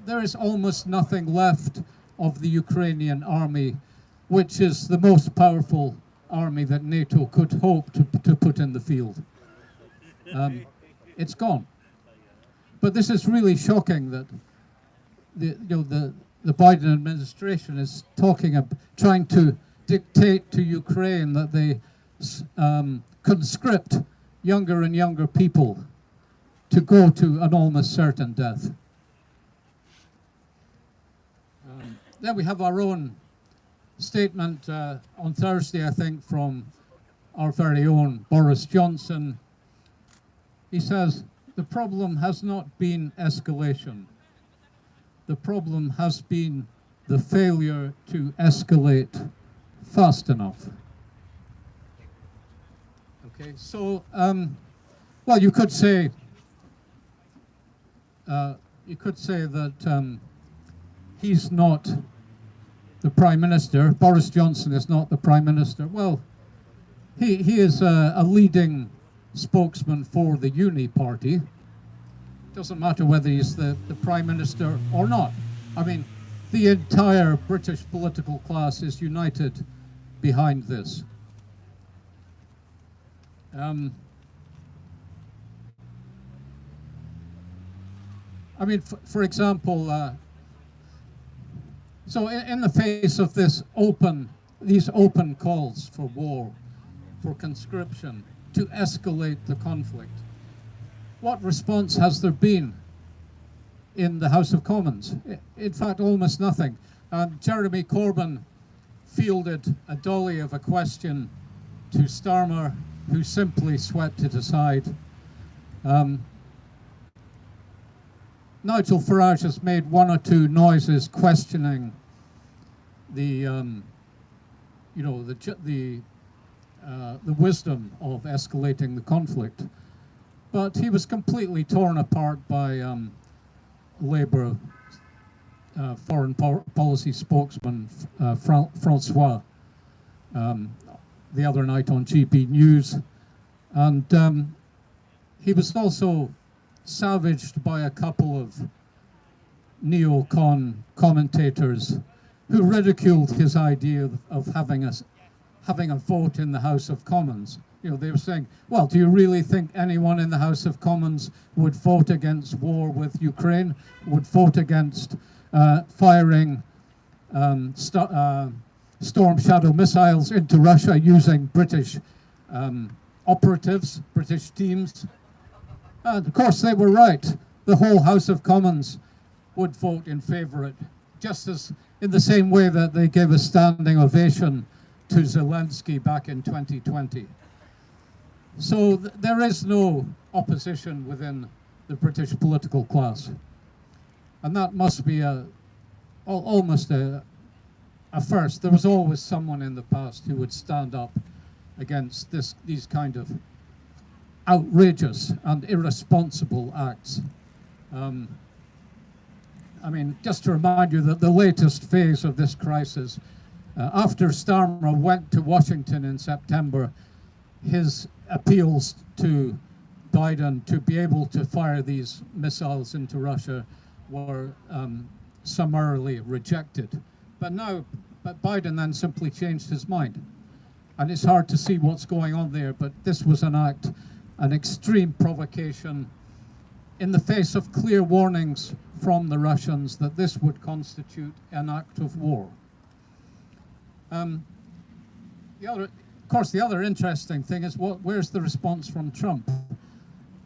K: There is almost nothing left of the Ukrainian army, which is the most powerful army that NATO could hope to put in the field. It's gone. But this is really shocking that the Biden administration is trying to dictate to Ukraine that they conscript younger and younger people to go to an almost certain death. Then we have our own statement on Thursday, I think, from our very own Boris Johnson. He says, the problem has not been escalation. The problem has been the failure to escalate fast enough. Okay, so, well, you could say that he's not the Prime Minister. Boris Johnson is not the Prime Minister. Well, he is a leading spokesman for the Uni Party. Doesn't matter whether he's the Prime Minister or not. I mean, the entire British political class is united behind this. I mean, for example, so in the face of these open calls for war, for conscription, to escalate the conflict, what response has there been in the House of Commons? In fact, almost nothing. Jeremy Corbyn fielded a dolly of a question to Starmer, who simply swept it aside. Nigel Farage has made one or two noises questioning the wisdom of escalating the conflict, but he was completely torn apart by Labour foreign policy spokesman Francois the other night on GB News, and he was also savaged by a couple of neocon commentators who ridiculed his idea of having a vote in the House of Commons. You know, they were saying, well, do you really think anyone in the House of Commons would vote against war with Ukraine, would vote against firing Storm Shadow missiles into Russia using British operatives, British teams? And of course they were right. The whole House of Commons would vote in favour of it, just as in the same way that they gave a standing ovation to Zelensky back in 2020. So there is no opposition within the British political class. And that must be almost a first. There was always someone in the past who would stand up against these kind of outrageous and irresponsible acts. I mean, just to remind you that the latest phase of this crisis, after Starmer went to Washington in September, his appeals to Biden to be able to fire these missiles into Russia were summarily rejected. But Biden then simply changed his mind. And it's hard to see what's going on there, but this was an act, an extreme provocation in the face of clear warnings from the Russians that this would constitute an act of war. Of course, the other interesting thing is where's the response from Trump?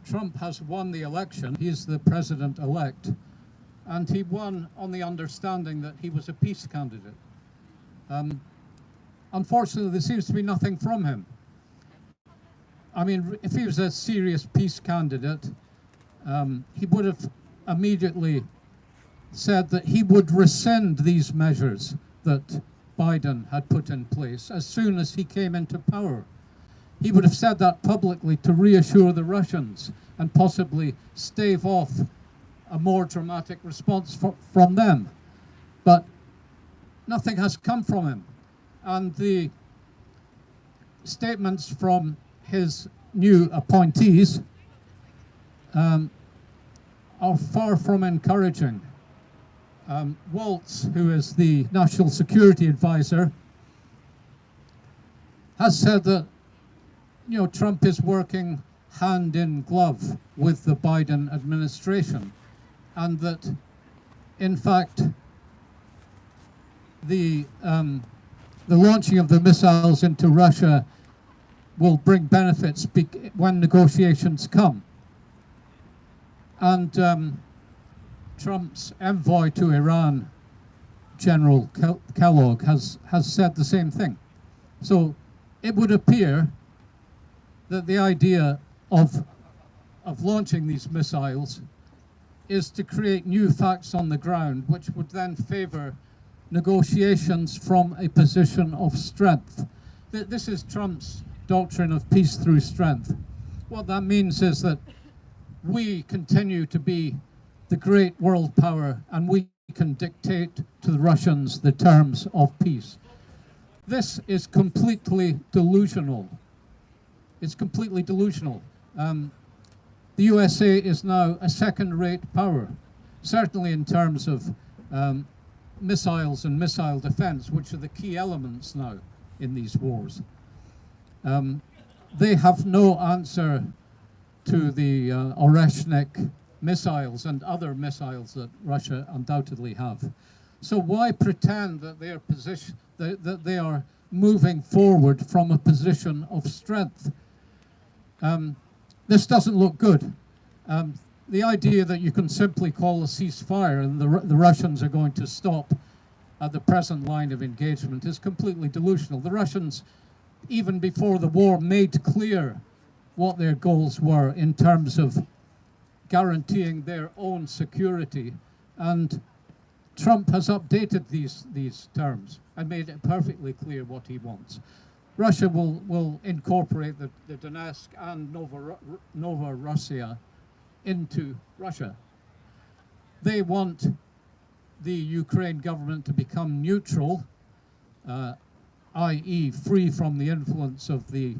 K: Trump has won the election. He's the president-elect, and he won on the understanding that he was a peace candidate. Unfortunately, there seems to be nothing from him. I mean, if he was a serious peace candidate, he would have immediately said that he would rescind these measures that Biden had put in place as soon as he came into power. He would have said that publicly to reassure the Russians and possibly stave off a more dramatic response from them. But nothing has come from him. And the statements from his new appointees are far from encouraging. Waltz, who is the National Security Advisor, has said that, you know, Trump is working hand in glove with the Biden administration, and that, in fact, the launching of the missiles into Russia will bring benefits when negotiations come. And Trump's envoy to Iran, General Kellogg, has said the same thing. So it would appear that the idea of launching these missiles is to create new facts on the ground, which would then favor negotiations from a position of strength. This is Trump's doctrine of peace through strength. What that means is that we continue to be the great world power, and we can dictate to the Russians the terms of peace. This is completely delusional. It's completely delusional. The USA is now a second-rate power, certainly in terms of missiles and missile defense, which are the key elements now in these wars. They have no answer to the Oreshnik missiles and other missiles that Russia undoubtedly have. So why pretend that that they are moving forward from a position of strength? This doesn't look good. The idea that you can simply call a ceasefire and the Russians are going to stop at the present line of engagement is completely delusional. The Russians, even before the war, made clear what their goals were in terms of guaranteeing their own security, and Trump has updated these terms and made it perfectly clear what he wants. Russia will incorporate the Donetsk and Novorossiya into Russia. They want the Ukraine government to become neutral, i.e. free from the influence of the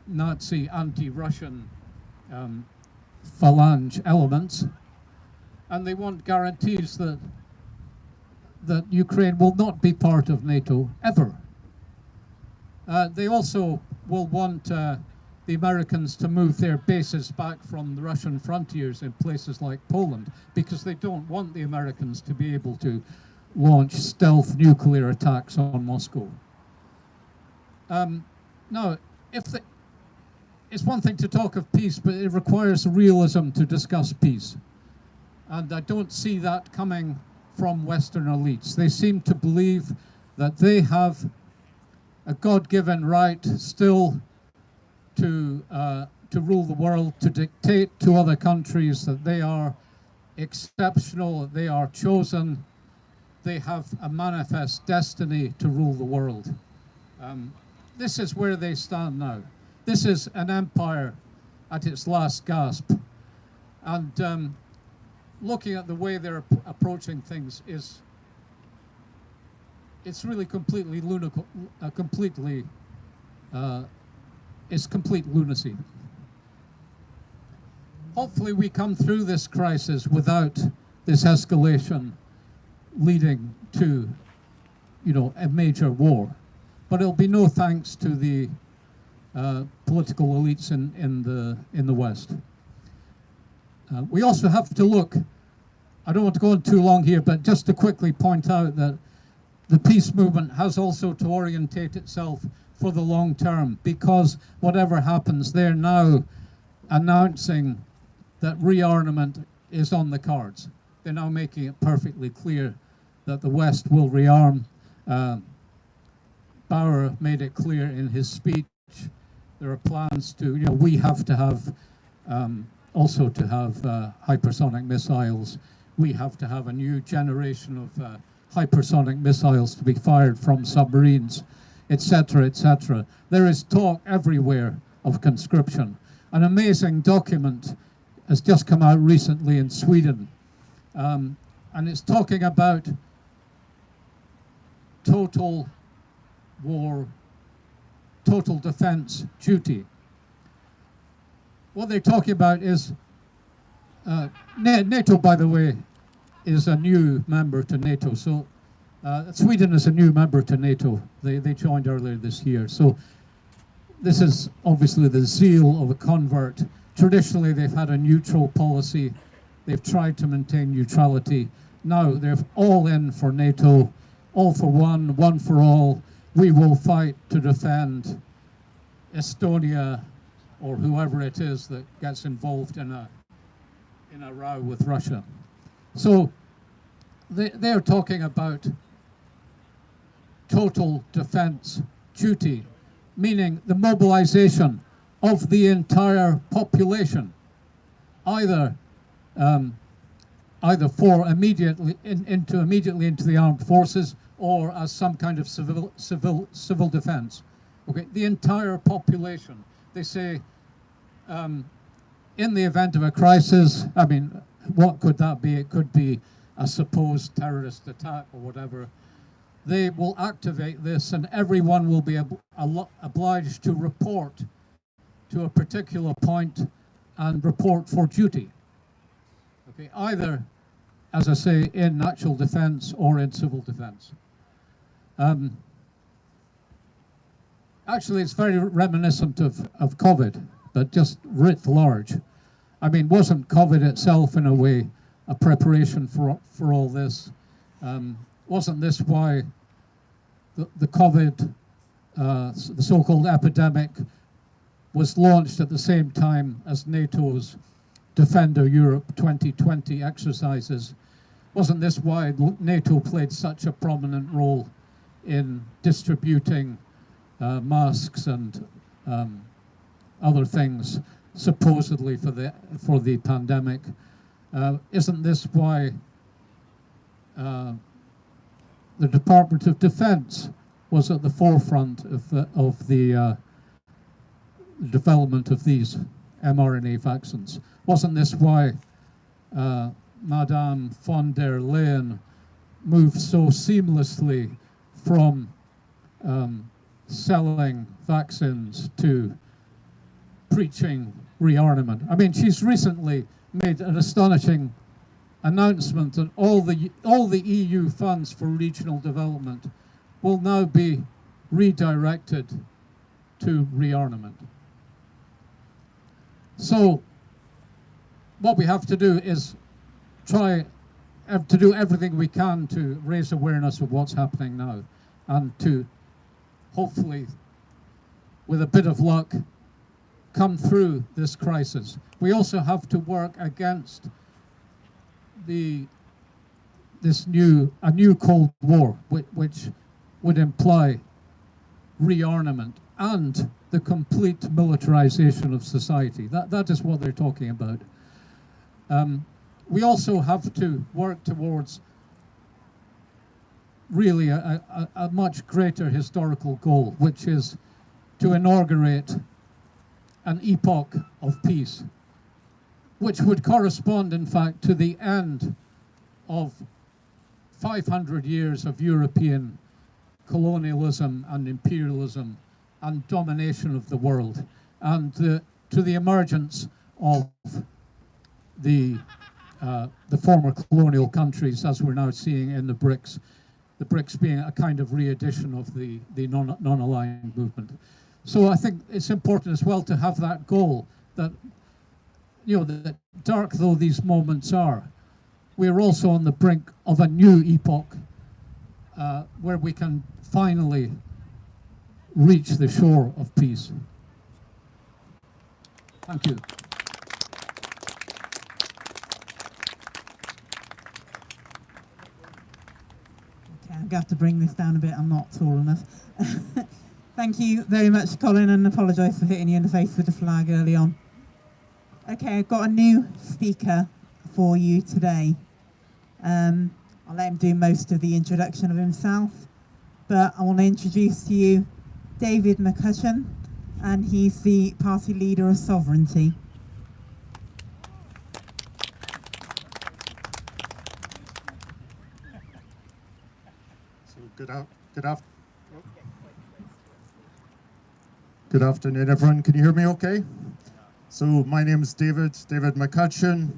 K: Nazi anti-Russian phalange elements, and they want guarantees that Ukraine will not be part of NATO ever. They also will want the Americans to move their bases back from the Russian frontiers in places like Poland, because they don't want the Americans to be able to launch stealth nuclear attacks on Moscow. Now, it's one thing to talk of peace, but it requires realism to discuss peace. And I don't see that coming from Western elites. They seem to believe that they have a God-given right still to rule the world, to dictate to other countries that they are exceptional, that they are chosen, they have a manifest destiny to rule the world. This is where they stand now. This is an empire at its last gasp. And looking at the way they're approaching things it's really completely lunatic, it's complete lunacy. Hopefully we come through this crisis without this escalation leading to, a major war. But it'll be no thanks to the political elites in the West. We also have to look, I don't want to go on too long here, but just to quickly point out that the peace movement has also to orientate itself for the long term, because whatever happens, they're now announcing that rearmament is on the cards. They're now making it perfectly clear that the West will rearm. Bauer made it clear in his speech. There are plans to, we have to have also to have hypersonic missiles. We have to have a new generation of hypersonic missiles to be fired from submarines, etc., etc. There is talk everywhere of conscription. An amazing document has just come out recently in Sweden, and it's talking about total war, total defense duty. What they're talking about is, NATO, by the way, is a new member to NATO. So Sweden is a new member to NATO. They joined earlier this year. So this is obviously the zeal of a convert. Traditionally, they've had a neutral policy. They've tried to maintain neutrality. Now they're all in for NATO, all for one, one for all. We will fight to defend Estonia or whoever it is that gets involved in a row with Russia. So they're talking about total defense duty, meaning the mobilization of the entire population, either for immediately into the armed forces or as some kind of civil defense. Okay, the entire population. They say, in the event of a crisis, I mean, what could that be? It could be a supposed terrorist attack or whatever. They will activate this, and everyone will be obliged to report to a particular point and report for duty. Okay, either, as I say, in natural defense or in civil defense. Actually, it's very reminiscent of COVID, but just writ large. I mean, wasn't COVID itself, in a way, a preparation for all this? Wasn't this why the COVID, the so-called epidemic, was launched at the same time as NATO's Defender Europe 2020 exercises? Wasn't this why NATO played such a prominent role in distributing masks and other things supposedly for the pandemic? Isn't this why the Department of Defense was at the forefront of the development of these mRNA vaccines? Wasn't this why Madame von der Leyen moved so seamlessly from selling vaccines to preaching rearmament. I mean, she's recently made an astonishing announcement that all the EU funds for regional development will now be redirected to rearmament. So what we have to do is try to do everything we can to raise awareness of what's happening now, and to hopefully, with a bit of luck, come through this crisis. We also have to work against a new Cold War, which would imply rearmament and the complete militarization of society. That is what they're talking about. We also have to work towards really a much greater historical goal, which is to inaugurate an epoch of peace, which would correspond, in fact, to the end of 500 years of European colonialism and imperialism and domination of the world, and to the emergence of the former colonial countries, as we're now seeing in the BRICS. The BRICS being a kind of re-edition of the non-aligned movement. So I think it's important as well to have that goal that, you know, that dark though these moments are, we're also on the brink of a new epoch where we can finally reach the shore of peace. Thank you.
C: Okay, I'm going to have to bring this down a bit. I'm not tall enough. Thank you very much, Colin, and apologise for hitting you in the face with the flag early on. Okay, I've got a new speaker for you today. I'll let him do most of the introduction of himself, but I want to introduce to you David McCutcheon, and he's the party leader of Sovereignty.
L: So good afternoon, everyone. Can you hear me okay? So my name is David McCutcheon.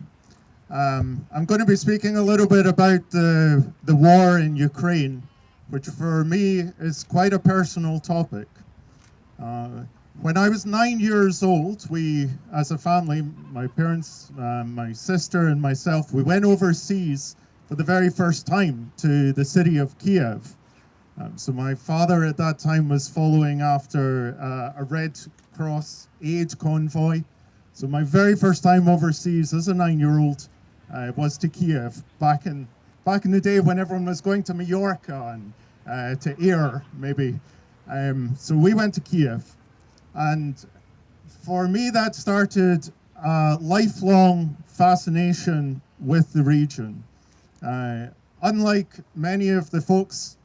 L: I'm going to be speaking a little bit about the war in Ukraine, which for me is quite a personal topic. When I was 9 years old, we, as a family, my parents, my sister and myself, we went overseas for the very first time to the city of Kiev. So my father at that time was following after a Red Cross aid convoy. So my very first time overseas as a 9-year-old was to Kiev, back in the day when everyone was going to Mallorca and to Ayr, maybe. So we went to Kiev, and for me that started a lifelong fascination with the region. Unlike many of the folks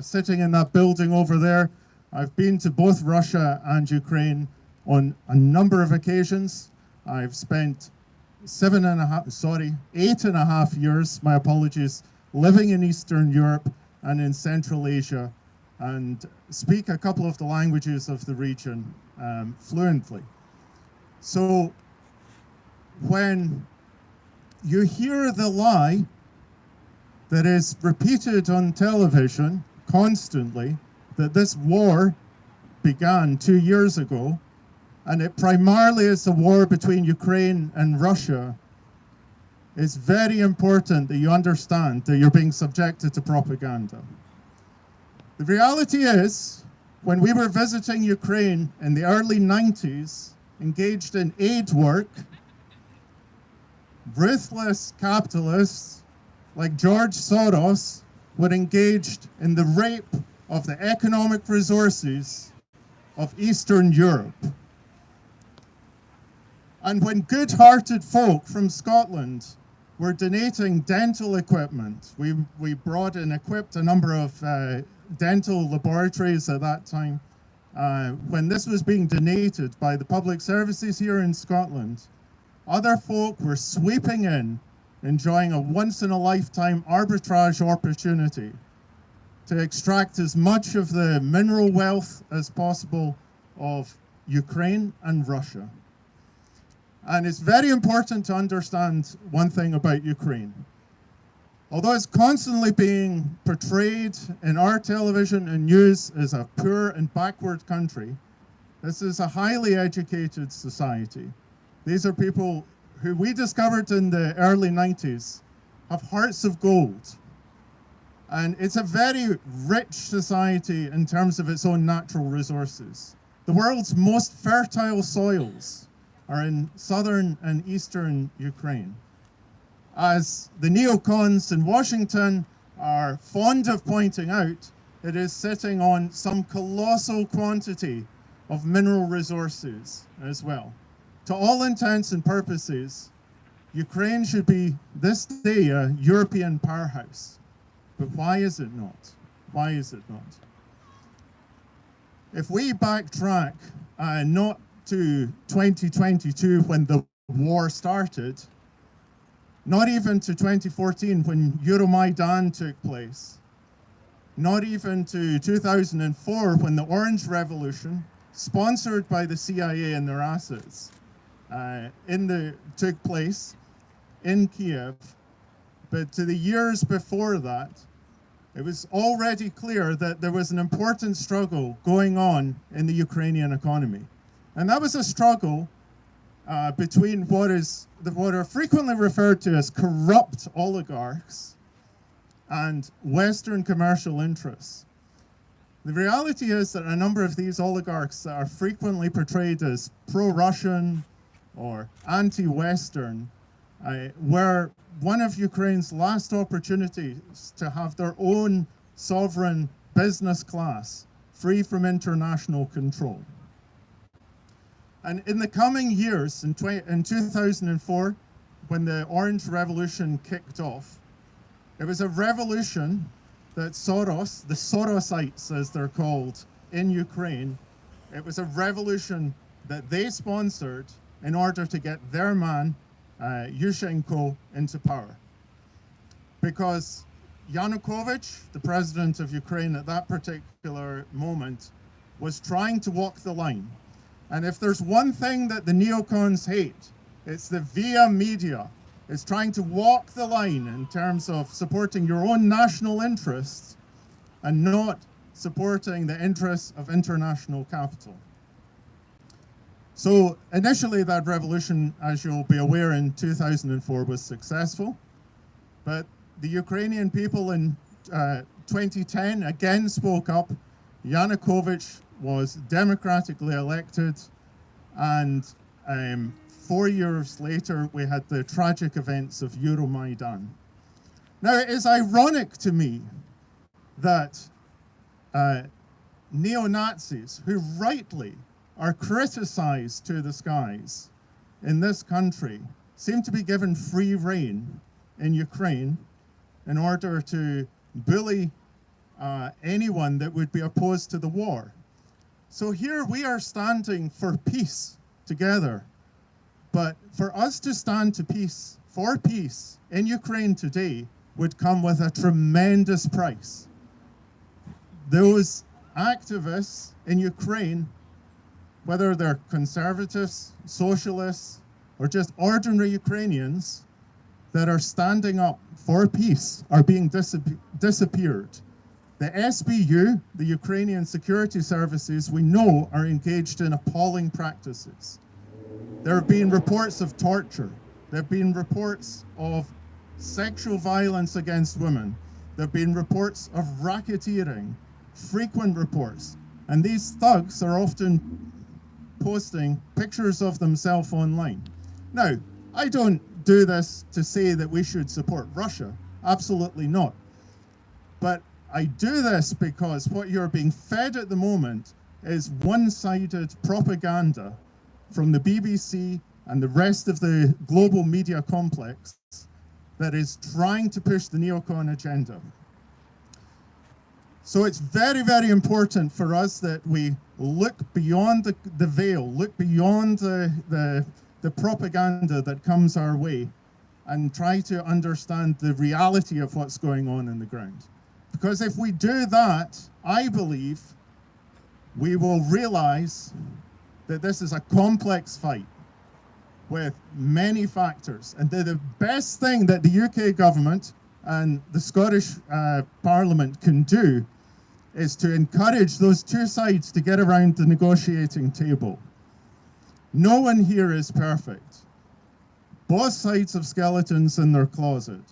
L: sitting in that building over there, I've been to both Russia and Ukraine on a number of occasions. I've spent 8.5 years, my apologies, living in Eastern Europe and in Central Asia, and speak a couple of the languages of the region fluently. So when you hear the lie that is repeated on television constantly, that this war began 2 years ago, and it primarily is a war between Ukraine and Russia, it's very important that you understand that you're being subjected to propaganda. The reality is, when we were visiting Ukraine in the early 90s, engaged in aid work, ruthless capitalists like George Soros were engaged in the rape of the economic resources of Eastern Europe. And when good-hearted folk from Scotland were donating dental equipment, we brought and equipped a number of dental laboratories at that time. When this was being donated by the public services here in Scotland, other folk were sweeping in enjoying a once-in-a-lifetime arbitrage opportunity to extract as much of the mineral wealth as possible of Ukraine and Russia. And it's very important to understand one thing about Ukraine. Although it's constantly being portrayed in our television and news as a poor and backward country, this is a highly educated society. These are people who we discovered in the early 90s have hearts of gold. And it's a very rich society in terms of its own natural resources. The world's most fertile soils are in southern and eastern Ukraine. As the neocons in Washington are fond of pointing out, it is sitting on some colossal quantity of mineral resources as well. To all intents and purposes, Ukraine should be this day a European powerhouse. But why is it not? Why is it not? If we backtrack not to 2022 when the war started, not even to 2014 when Euromaidan took place, not even to 2004 when the Orange Revolution, sponsored by the CIA and their assets, took place in Kiev, but to the years before that, it was already clear that there was an important struggle going on in the Ukrainian economy. And that was a struggle between what are frequently referred to as corrupt oligarchs and Western commercial interests. The reality is that a number of these oligarchs are frequently portrayed as pro-Russian or anti-Western, were one of Ukraine's last opportunities to have their own sovereign business class, free from international control. And in the coming years, in 2004, when the Orange Revolution kicked off, it was a revolution that Soros, the Sorosites as they're called in Ukraine, it was a revolution that they sponsored in order to get their man, Yushchenko, into power. Because Yanukovych, the president of Ukraine at that particular moment, was trying to walk the line. And if there's one thing that the neocons hate, it's the via media. It's trying to walk the line in terms of supporting your own national interests and not supporting the interests of international capital. So initially that revolution, as you'll be aware, in 2004 was successful. But the Ukrainian people in 2010 again spoke up. Yanukovych was democratically elected, and 4 years later we had the tragic events of Euromaidan. Now it is ironic to me that neo-Nazis, who rightly are criticized to the skies in this country, seem to be given free rein in Ukraine in order to bully anyone that would be opposed to the war. So here we are standing for peace together. But for us to stand for peace in Ukraine today would come with a tremendous price. Those activists in Ukraine, whether they're conservatives, socialists, or just ordinary Ukrainians that are standing up for peace, are being disappeared. The SBU, the Ukrainian security services, we know are engaged in appalling practices. There have been reports of torture. There have been reports of sexual violence against women. There have been reports of racketeering, frequent reports. And these thugs are often posting pictures of themselves online. Now, I don't do this to say that we should support Russia. Absolutely not. But I do this because what you're being fed at the moment is one-sided propaganda from the BBC and the rest of the global media complex that is trying to push the neocon agenda. So it's very, very important for us that we look beyond the veil, look beyond the propaganda that comes our way, and try to understand the reality of what's going on in the ground. Because if we do that, I believe we will realize that this is a complex fight with many factors. And the best thing that the UK government and the Scottish Parliament can do is to encourage those two sides to get around the negotiating table. No one here is perfect. Both sides have skeletons in their closet.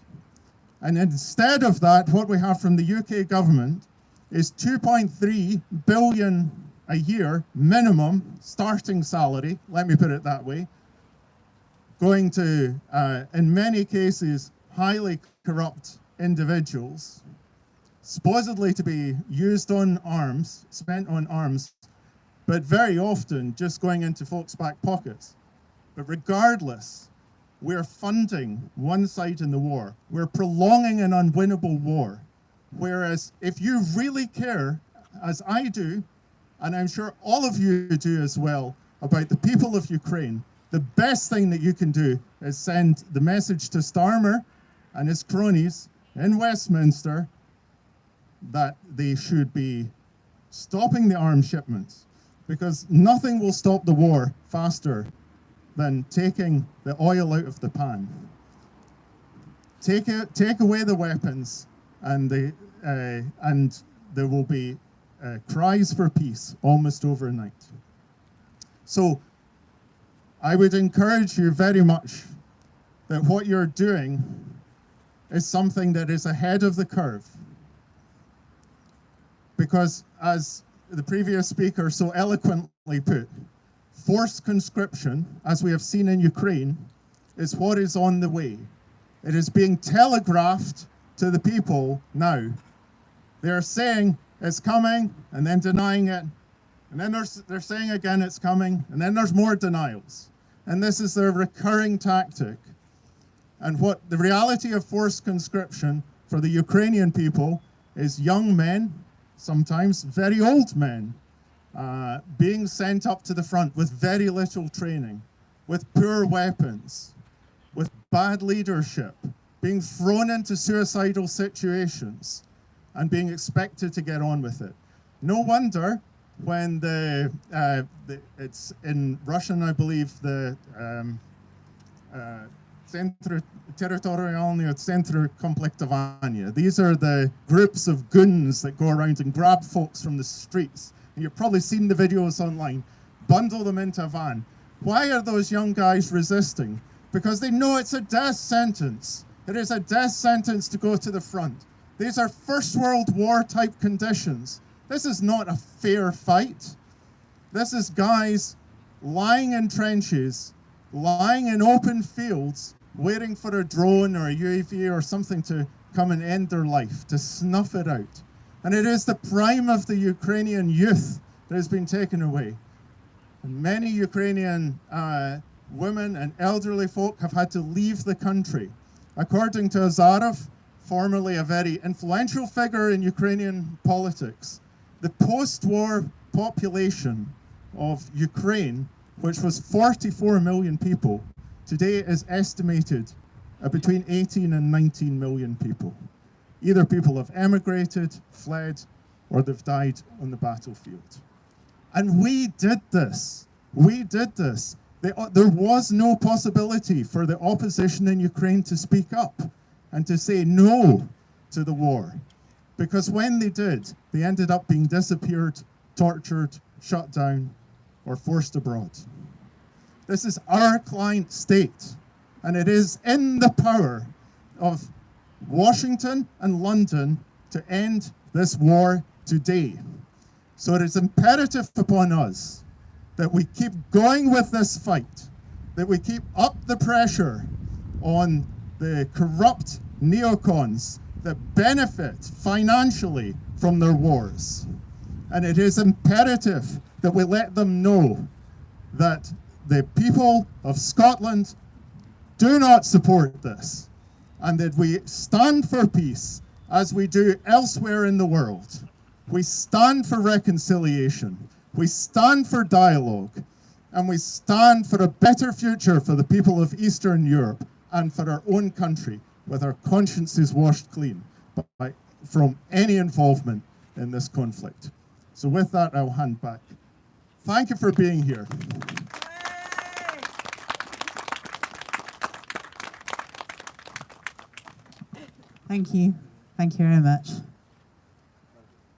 L: And instead of that, what we have from the UK government is 2.3 billion a year minimum starting salary, let me put it that way, going to, in many cases, highly corrupt individuals, supposedly to be used on arms, spent on arms, but very often just going into folks' back pockets. But regardless, we're funding one side in the war. We're prolonging an unwinnable war. Whereas if you really care, as I do, and I'm sure all of you do as well, about the people of Ukraine, the best thing that you can do is send the message to Starmer and his cronies in Westminster that they should be stopping the arms shipments, because nothing will stop the war faster than taking the oil out of the pan. Take away the weapons, and there will be cries for peace almost overnight. So I would encourage you very much that what you're doing is something that is ahead of the curve. Because as the previous speaker so eloquently put, forced conscription, as we have seen in Ukraine, is what is on the way. It is being telegraphed to the people now. They're saying it's coming and then denying it. And then they're saying again it's coming, and then there's more denials. And this is their recurring tactic. And what the reality of forced conscription for the Ukrainian people is young men, sometimes very old men, being sent up to the front with very little training, with poor weapons, with bad leadership, being thrown into suicidal situations and being expected to get on with it. No wonder when it's in Russian, I believe, the Centro Territorialne Centro Komplektovania. These are the groups of goons that go around and grab folks from the streets. And you've probably seen the videos online. Bundle them into a van. Why are those young guys resisting? Because they know it's a death sentence. It is a death sentence to go to the front. These are First World War type conditions. This is not a fair fight. This is guys lying in trenches, lying in open fields, waiting for a drone or a UAV or something to come and end their life, to snuff it out. And it is the prime of the Ukrainian youth that has been taken away. And many Ukrainian women and elderly folk have had to leave the country. According to Azarov, formerly a very influential figure in Ukrainian politics, the post-war population of Ukraine, which was 44 million people, today is estimated at between 18 and 19 million people. Either people have emigrated, fled, or they've died on the battlefield. And we did this. We did this. There was no possibility for the opposition in Ukraine to speak up and to say no to the war. Because when they did, they ended up being disappeared, tortured, shut down, or forced abroad. This is our client state, and it is in the power of Washington and London to end this war today. So it is imperative upon us that we keep going with this fight, that we keep up the pressure on the corrupt neocons that benefit financially from their wars. And it is imperative that we let them know that the people of Scotland do not support this, and that we stand for peace as we do elsewhere in the world. We stand for reconciliation, we stand for dialogue, and we stand for a better future for the people of Eastern Europe and for our own country, with our consciences washed clean from any involvement in this conflict. So with that, I'll hand back. Thank you for being here.
C: Thank you. Thank you very much.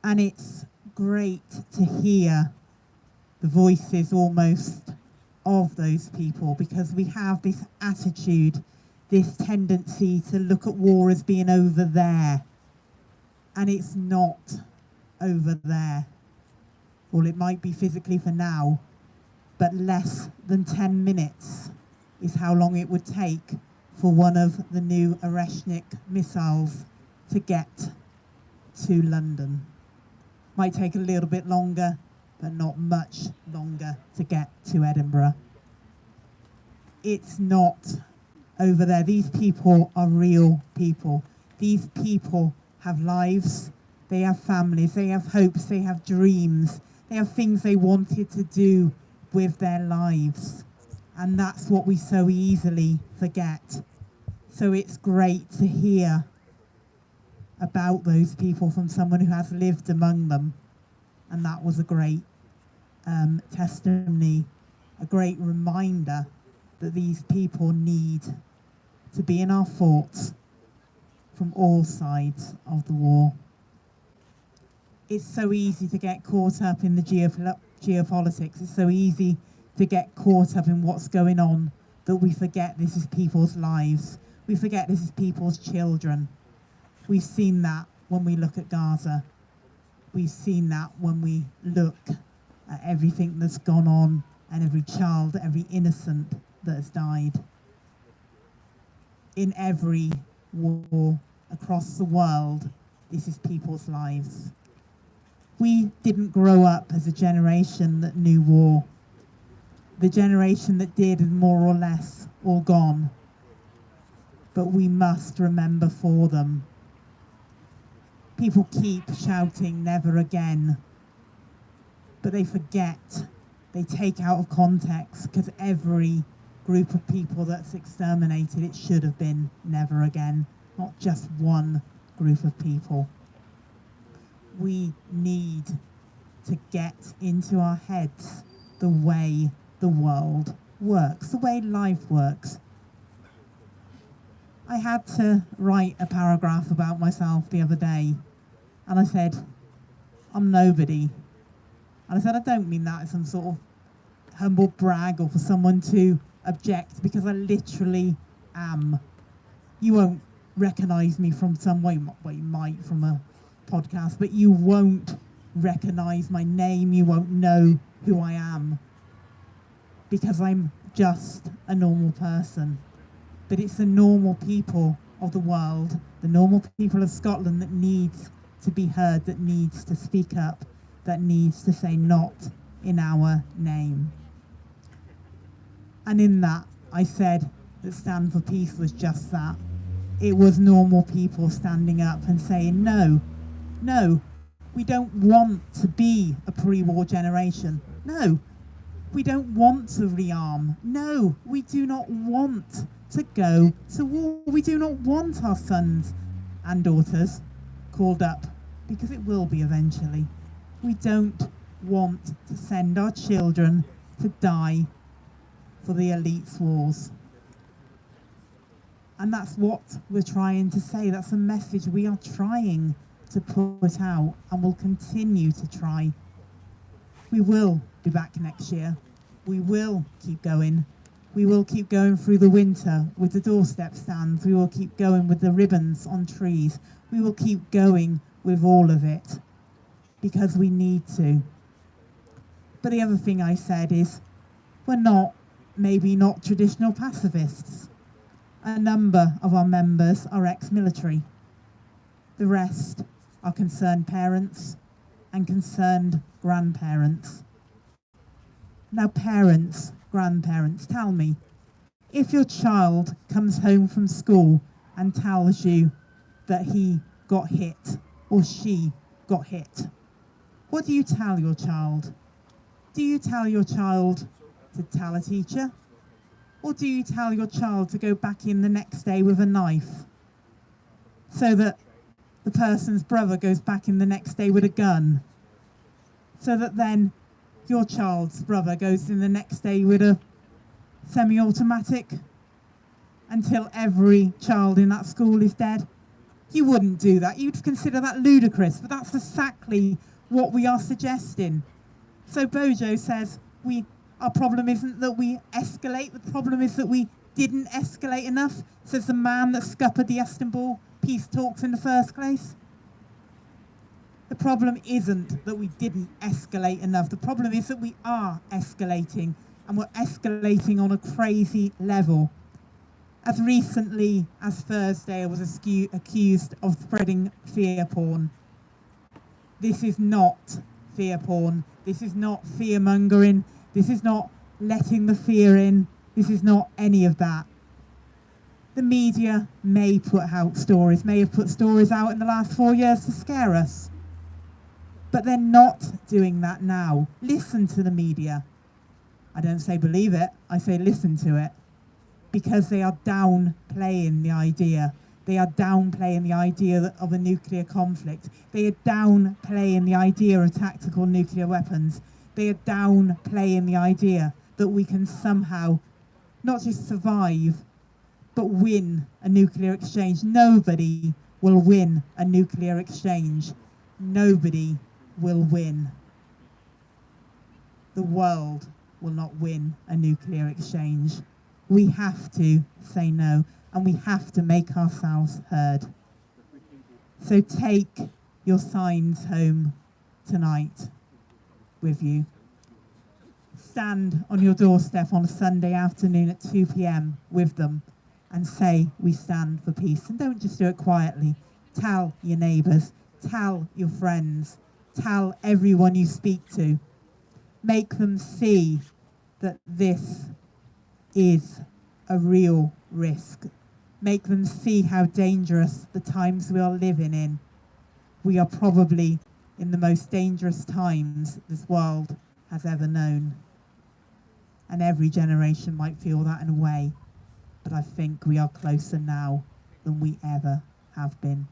C: And it's great to hear the voices almost of those people, because we have this attitude, this tendency to look at war as being over there. And it's not over there. Well, it might be physically for now, but less than 10 minutes is how long it would take for one of the new Oreshnik missiles to get to London. Might take a little bit longer, but not much longer to get to Edinburgh. It's not over there. These people are real people. These people have lives, they have families, they have hopes, they have dreams, they have things they wanted to do with their lives. And that's what we so easily forget. So it's great to hear about those people from someone who has lived among them. And that was a great testimony, a great reminder that these people need to be in our thoughts from all sides of the war. It's so easy to get caught up in the geopolitics. It's so easy to get caught up in what's going on that we forget this is people's lives. We forget this is people's children. We've seen that when we look at Gaza. We've seen that when we look at everything that's gone on and every child, every innocent that has died. In every war across the world, this is people's lives. We didn't grow up as a generation that knew war. The generation that did is more or less all gone. But we must remember for them. People keep shouting never again, but they forget, they take out of context, because every group of people that's exterminated, it should have been never again, not just one group of people. We need to get into our heads the way the world works, the way life works. I had to write a paragraph about myself the other day, and I said, I'm nobody. And I said, I don't mean that as some sort of humble brag or for someone to object, because I literally am. You won't recognise me from some way, well, you might from a podcast, but you won't recognise my name, you won't know who I am, because I'm just a normal person. But it's the normal people of the world, the normal people of Scotland that needs to be heard, that needs to speak up, that needs to say not in our name. And in that, I said that Stand for Peace was just that. It was normal people standing up and saying, no, no, we don't want to be a pre-war generation. No, we don't want to rearm. No, we do not want to go to war. We do not want our sons and daughters called up, because it will be eventually. We don't want to send our children to die for the elite's wars. And that's what we're trying to say. That's a message we are trying to put out, and will continue to try. We will be back next year. We will keep going. We will keep going through the winter with the doorstep stands. We will keep going with the ribbons on trees. We will keep going with all of it, because we need to. But the other thing I said is, we're maybe not traditional pacifists. A number of our members are ex-military. The rest are concerned parents and concerned grandparents. Now, parents, grandparents, tell me, if your child comes home from school and tells you that he got hit or she got hit, what do you tell your child? Do you tell your child to tell a teacher? Or do you tell your child to go back in the next day with a knife so that the person's brother goes back in the next day with a gun? So that then your child's brother goes in the next day with a semi-automatic until every child in that school is dead? You wouldn't do that. You'd consider that ludicrous, but that's exactly what we are suggesting. So Bojo says our problem isn't that we escalate, the problem is that we didn't escalate enough, says the man that scuppered the Istanbul peace talks in the first place. The problem isn't that we didn't escalate enough, the problem is that we are escalating, and we're escalating on a crazy level. As recently as Thursday, I was accused of spreading fear porn. This is not fear porn, this is not fear mongering, this is not letting the fear in. This is not any of that. The media may put out stories, may have put stories out in the last 4 years to scare us. But they're not doing that now. Listen to the media. I don't say believe it, I say listen to it. Because they are downplaying the idea. They are downplaying the idea of a nuclear conflict. They are downplaying the idea of tactical nuclear weapons. They are downplaying the idea that we can somehow not just survive, but win a nuclear exchange. Nobody will win a nuclear exchange. Nobody will win. The world will not win a nuclear exchange. We have to say no, and we have to make ourselves heard. So take your signs home tonight with you. Stand on your doorstep on a Sunday afternoon at 2 p.m. with them and say, we stand for peace. And don't just do it quietly. Tell your neighbours, tell your friends, tell everyone you speak to. Make them see that this is a real risk. Make them see how dangerous the times we are living in. We are probably in the most dangerous times this world has ever known. And every generation might feel that in a way, but I think we are closer now than we ever have been.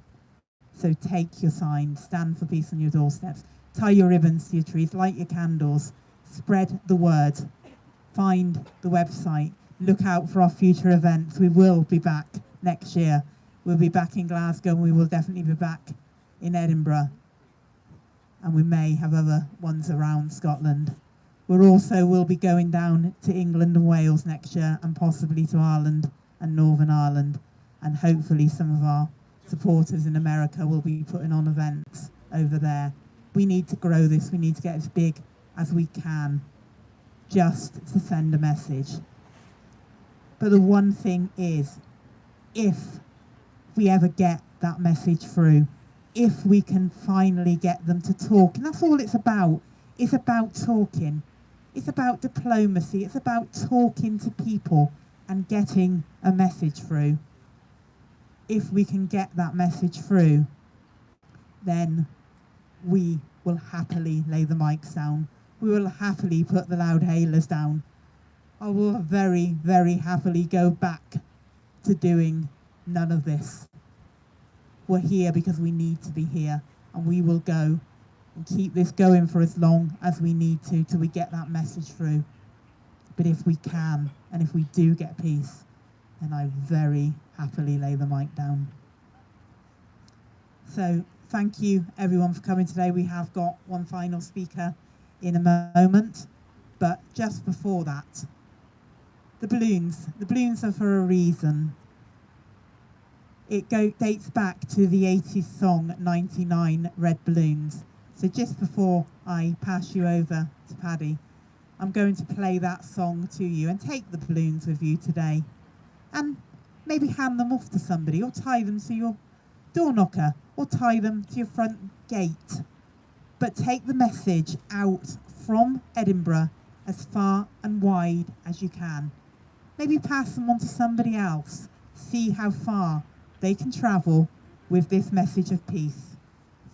C: So take your signs, stand for peace on your doorsteps, tie your ribbons to your trees, light your candles, spread the word, find the website, look out for our future events. We will be back next year. We'll be back in Glasgow, and we will definitely be back in Edinburgh. And we may have other ones around Scotland. We'll be going down to England and Wales next year, and possibly to Ireland and Northern Ireland. And hopefully some of our supporters in America will be putting on events over there. We need to grow this. We need to get as big as we can, just to send a message. But the one thing is, if we ever get that message through, if we can finally get them to talk, and that's all it's about. It's about talking. It's about diplomacy. It's about talking to people and getting a message through. If we can get that message through, then we will happily lay the mics down. We will happily put the loud hailers down. I will very, very happily go back to doing none of this. We're here because we need to be here, and we will go and keep this going for as long as we need to till we get that message through. But if we can, and if we do get peace, then I very happily lay the mic down. So thank you everyone for coming today. We have got one final speaker in a moment, but just before that, the balloons are for a reason. It dates back to the 80s song 99 Red Balloons. So just before I pass you over to Paddy, I'm going to play that song to you, and take the balloons with you today, and maybe hand them off to somebody, or tie them to your door knocker, or tie them to your front gate. But take the message out from Edinburgh as far and wide as you can. Maybe pass them on to somebody else. See how far they can travel with this message of peace.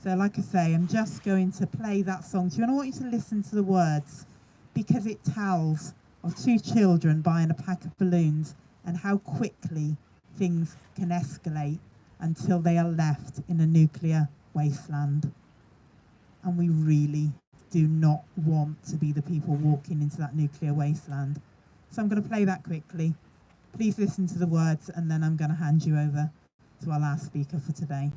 C: So like I say, I'm just going to play that song to you, and I want you to listen to the words, because it tells of 2 children buying a pack of balloons and how quickly things can escalate until they are left in a nuclear wasteland. And we really do not want to be the people walking into that nuclear wasteland. So I'm going to play that quickly. Please listen to the words, and then I'm going to hand you over to our last speaker for today.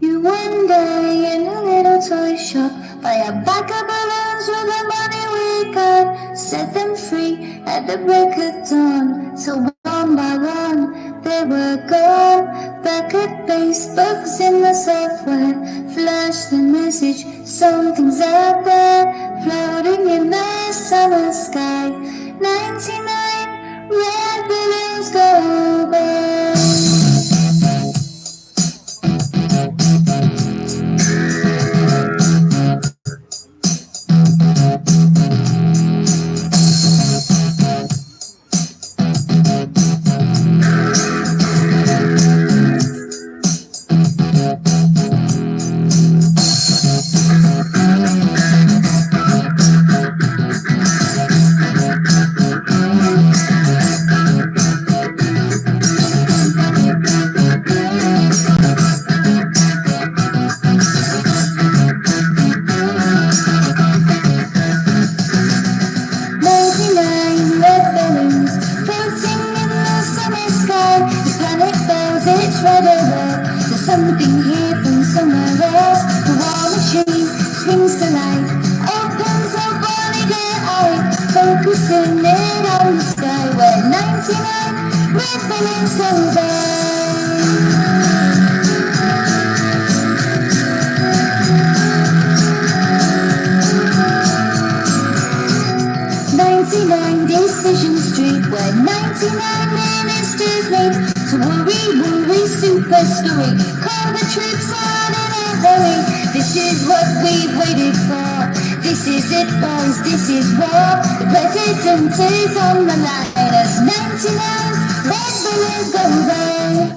M: You one day in a little toy shop buy a bag of balloons with the money we got. Set them free at the break of dawn. So one by one they were gone. Back at base, bugs in the software flash the message, something's out there, floating in the summer sky. 99 red balloons go by. Something here from somewhere else. The war machine springs to life, opens up only their eye, focusing it on the sky where 99 red balloons go by. 99 Decision Street where 99 ministers meet to worry, super scurry. Call the troops out in a hurry. This is what we've waited for. This is it, boys, this is war. The president is on the line as 99 red balloons go by.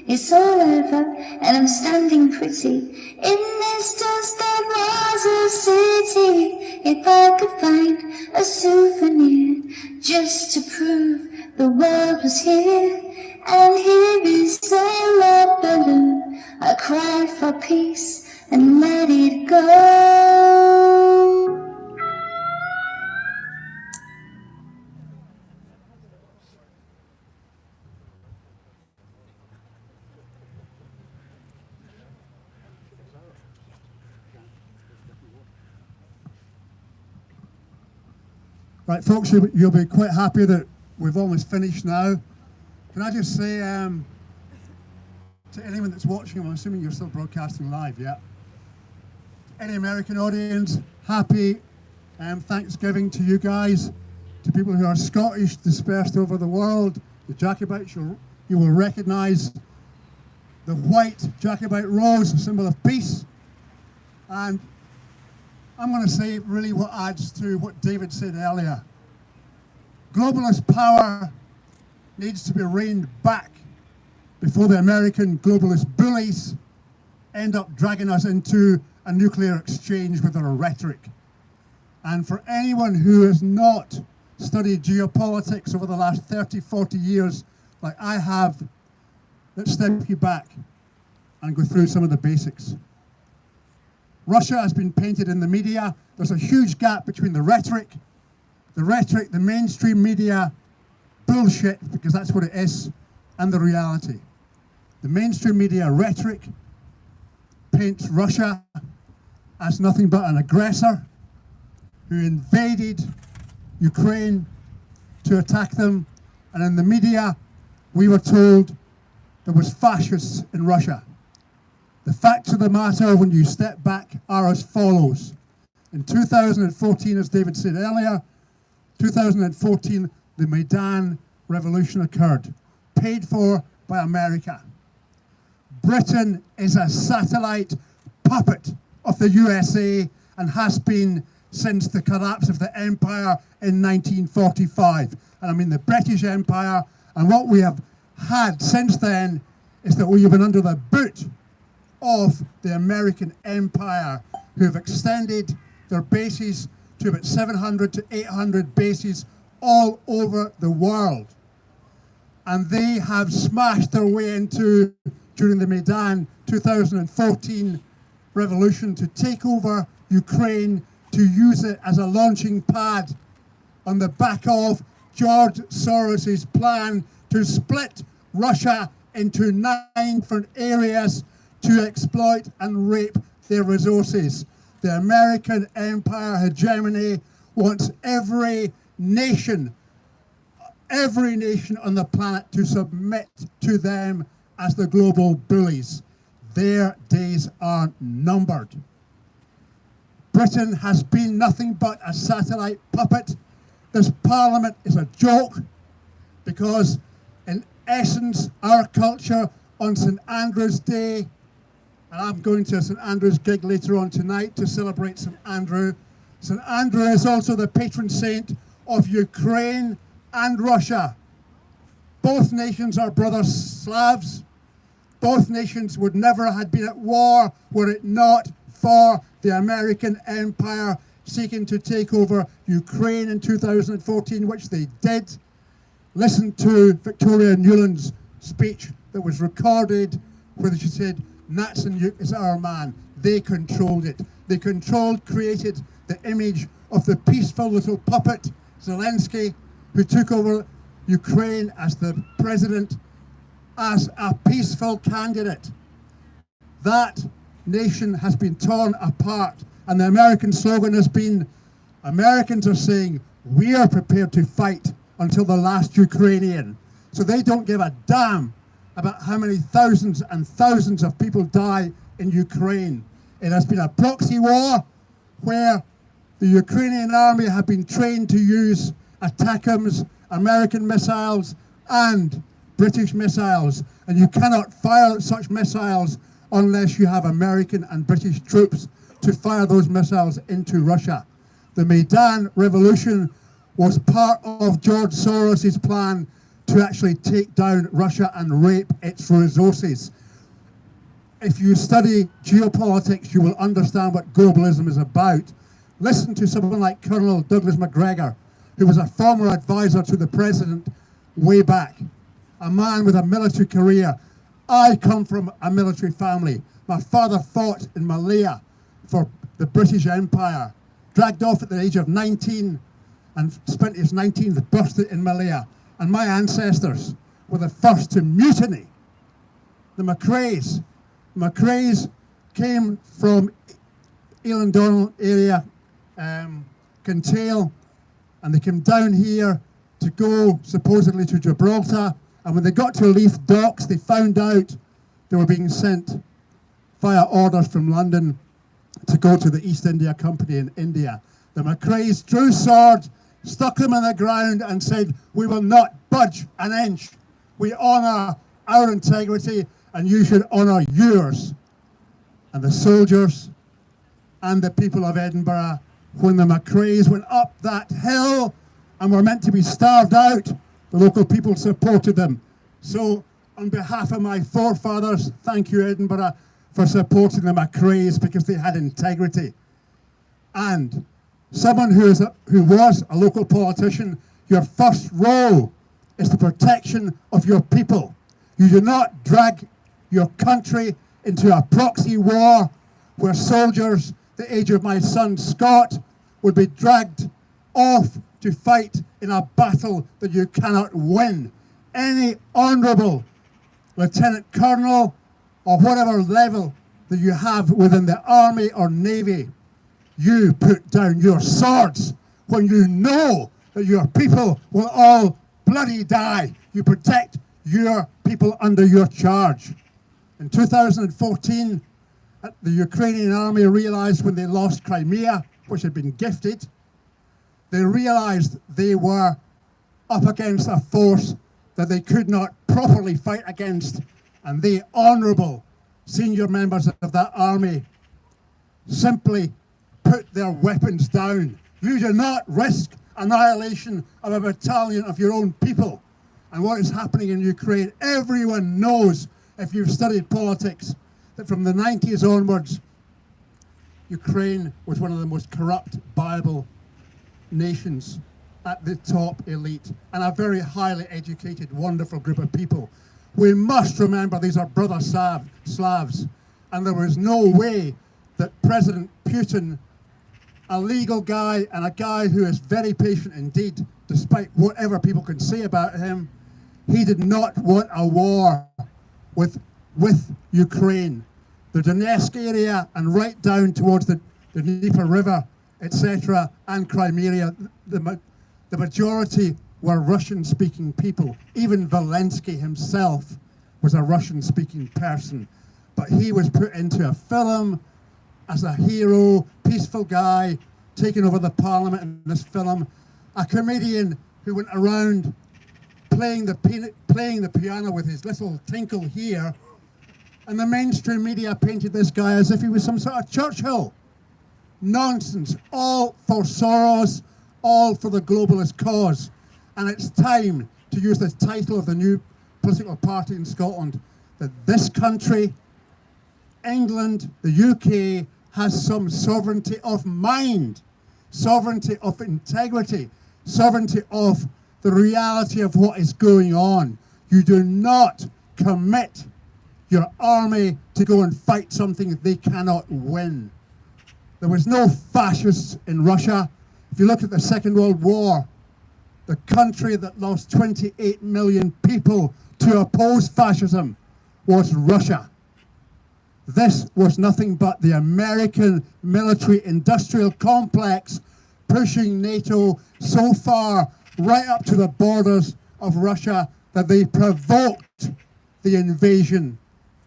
M: It's all over, and I'm standing pretty in this dust that was a city. If I could find a souvenir just to prove the world was here, and here is a red balloon. I cry for peace and let it go.
N: Right, folks, you'll be quite happy that we've almost finished now. Can I just say to anyone that's watching, I'm assuming you're still broadcasting live, yeah? Any American audience, happy Thanksgiving to you guys. To people who are Scottish, dispersed over the world, the Jacobites, you will recognise the white Jacobite rose, a symbol of peace. And I'm going to say really what adds to what David said earlier. Globalist power needs to be reined back before the American globalist bullies end up dragging us into a nuclear exchange with their rhetoric. And for anyone who has not studied geopolitics over the last 30, 40 years, like I have, let's step you back and go through some of the basics. Russia has been painted in the media. There's a huge gap between the rhetoric, the mainstream media bullshit, because that's what it is, and the reality. The mainstream media rhetoric paints Russia as nothing but an aggressor who invaded Ukraine to attack them, and in the media we were told there was fascists in Russia. The facts of the matter, when you step back, are as follows. In 2014, as David said earlier, 2014, the Maidan Revolution occurred, paid for by America. Britain is a satellite puppet of the USA and has been since the collapse of the empire in 1945. And I mean the British Empire, and what we have had since then is that we have been under the boot of the American empire, who have extended their bases to about 700 to 800 bases all over the world. And they have smashed their way into, during the Maidan 2014 revolution, to take over Ukraine, to use it as a launching pad on the back of George Soros's plan to split Russia into 9 different areas to exploit and rape their resources. The American empire hegemony wants every nation on the planet to submit to them as the global bullies. Their days are numbered. Britain has been nothing but a satellite puppet. This parliament is a joke, because in essence our culture on St. Andrew's Day, and I'm going to a St. Andrew's gig later on tonight to celebrate St. Andrew. St. Andrew is also the patron saint of Ukraine and Russia. Both nations are brother Slavs. Both nations would never have been at war were it not for the American empire seeking to take over Ukraine in 2014, which they did. Listen to Victoria Nuland's speech that was recorded, where she said, Natsenuk is our man. They controlled it. They created the image of the peaceful little puppet, Zelensky, who took over Ukraine as the president, as a peaceful candidate. That nation has been torn apart, and the American slogan has been, Americans are saying, we are prepared to fight until the last Ukrainian. So they don't give a damn about how many thousands and thousands of people die in Ukraine. It has been a proxy war where the Ukrainian army have been trained to use ATACMS, American missiles, and British missiles. And you cannot fire such missiles unless you have American and British troops to fire those missiles into Russia. The Maidan Revolution was part of George Soros's plan to actually take down Russia and rape its resources. If you study geopolitics, you will understand what globalism is about. Listen to someone like Colonel Douglas MacGregor, who was a former advisor to the president way back, a man with a military career. I come from a military family. My father fought in Malaya for the British Empire, dragged off at the age of 19 and spent his 19th birthday in Malaya. And my ancestors were the first to mutiny. The McRaes. McRaes came from Elandonal area, Kintail, and they came down here to go supposedly to Gibraltar. And when they got to Leith Docks, they found out they were being sent via orders from London to go to the East India Company in India. The McRaes drew swords, stuck them in the ground and said, we will not budge an inch. We honour our integrity and you should honour yours. And the soldiers and the people of Edinburgh. When the McRaes went up that hill and were meant to be starved out, the local people supported them. So on behalf of my forefathers, thank you, Edinburgh, for supporting the McRaes, because they had integrity. And someone who was a local politician, your first role is the protection of your people. You do not drag your country into a proxy war where soldiers the age of my son Scott would be dragged off to fight in a battle that you cannot win. Any honourable lieutenant colonel or whatever level that you have within the army or navy, you put down your swords when you know that your people will all bloody die. You protect your people under your charge. In 2014, the Ukrainian army realized when they lost Crimea, which had been gifted, they realized they were up against a force that they could not properly fight against, and the honourable senior members of that army simply put their weapons down. You do not risk annihilation of a battalion of your own people. And what is happening in Ukraine, everyone knows, if you've studied politics, that from the 90s onwards, Ukraine was one of the most corrupt, viable nations at the top elite, and a very highly educated, wonderful group of people. We must remember these are brother Slavs, and there was no way that President Putin, a legal guy and a guy who is very patient indeed, despite whatever people can say about him, he did not want a war with Ukraine. The Donetsk area and right down towards the Dnieper River, etc., and Crimea, the majority were Russian-speaking people. Even Zelensky himself was a Russian-speaking person. But he was put into a film as a hero, peaceful guy, taking over the parliament in this film. A comedian who went around playing the piano with his little tinkle here, and the mainstream media painted this guy as if he was some sort of Churchill. Nonsense, all for Soros, all for the globalist cause. And it's time to use the title of the new political party in Scotland, that this country, England, the UK, has some sovereignty of mind, sovereignty of integrity, sovereignty of the reality of what is going on. You do not commit your army to go and fight something they cannot win. There was no fascists in Russia. If you look at the Second World War, the country that lost 28 million people to oppose fascism was Russia. This was nothing but the American military-industrial complex pushing NATO so far right up to the borders of Russia that they provoked the invasion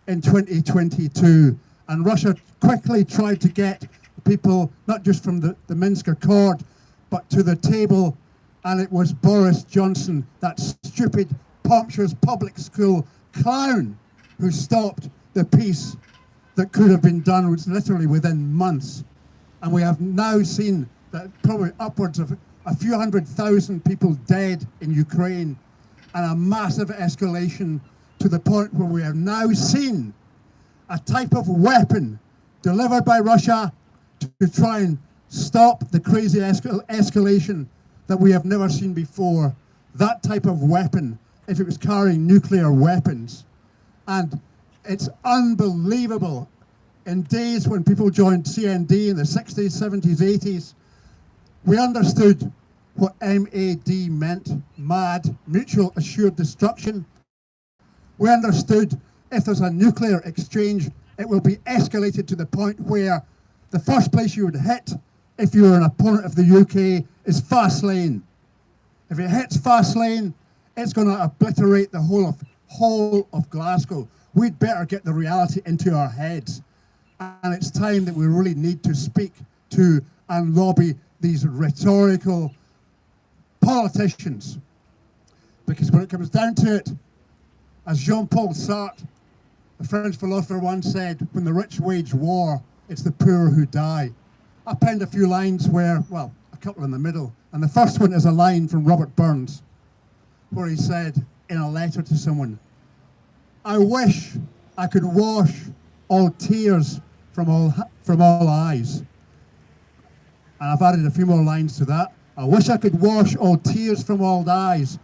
N: in 2022. And Russia quickly tried to get people, not just from the Minsk Accord, but to the table. And it was Boris Johnson, that stupid, pompous public school clown, who stopped the peace that could have been done literally within months. And we have now seen that probably upwards of a few 100,000 people dead in Ukraine, and a massive escalation to the point where we have now seen a type of weapon delivered by Russia to try and stop the crazy escalation that we have never seen before. That type of weapon, if it was carrying nuclear weapons. And it's unbelievable. In days when people joined CND in the 60s, 70s, 80s, we understood what MAD meant, MAD, mutual assured destruction. We understood if there's a nuclear exchange, it will be escalated to the point where the first place you would hit, if you're an opponent of the UK, is Fastlane. If it hits Fastlane, it's going to obliterate the whole of Glasgow. We'd better get the reality into our heads. And it's time that we really need to speak to and lobby these rhetorical politicians. Because when it comes down to it, as Jean-Paul Sartre, a French philosopher, once said, when the rich wage war, it's the poor who die. I penned a few lines where, well, a couple in the middle. And the first one is a line from Robert Burns, where he said in a letter to someone, "I wish I could wash all tears from all eyes." And I've added a few more lines to that. I wish I could wash all tears from all eyes.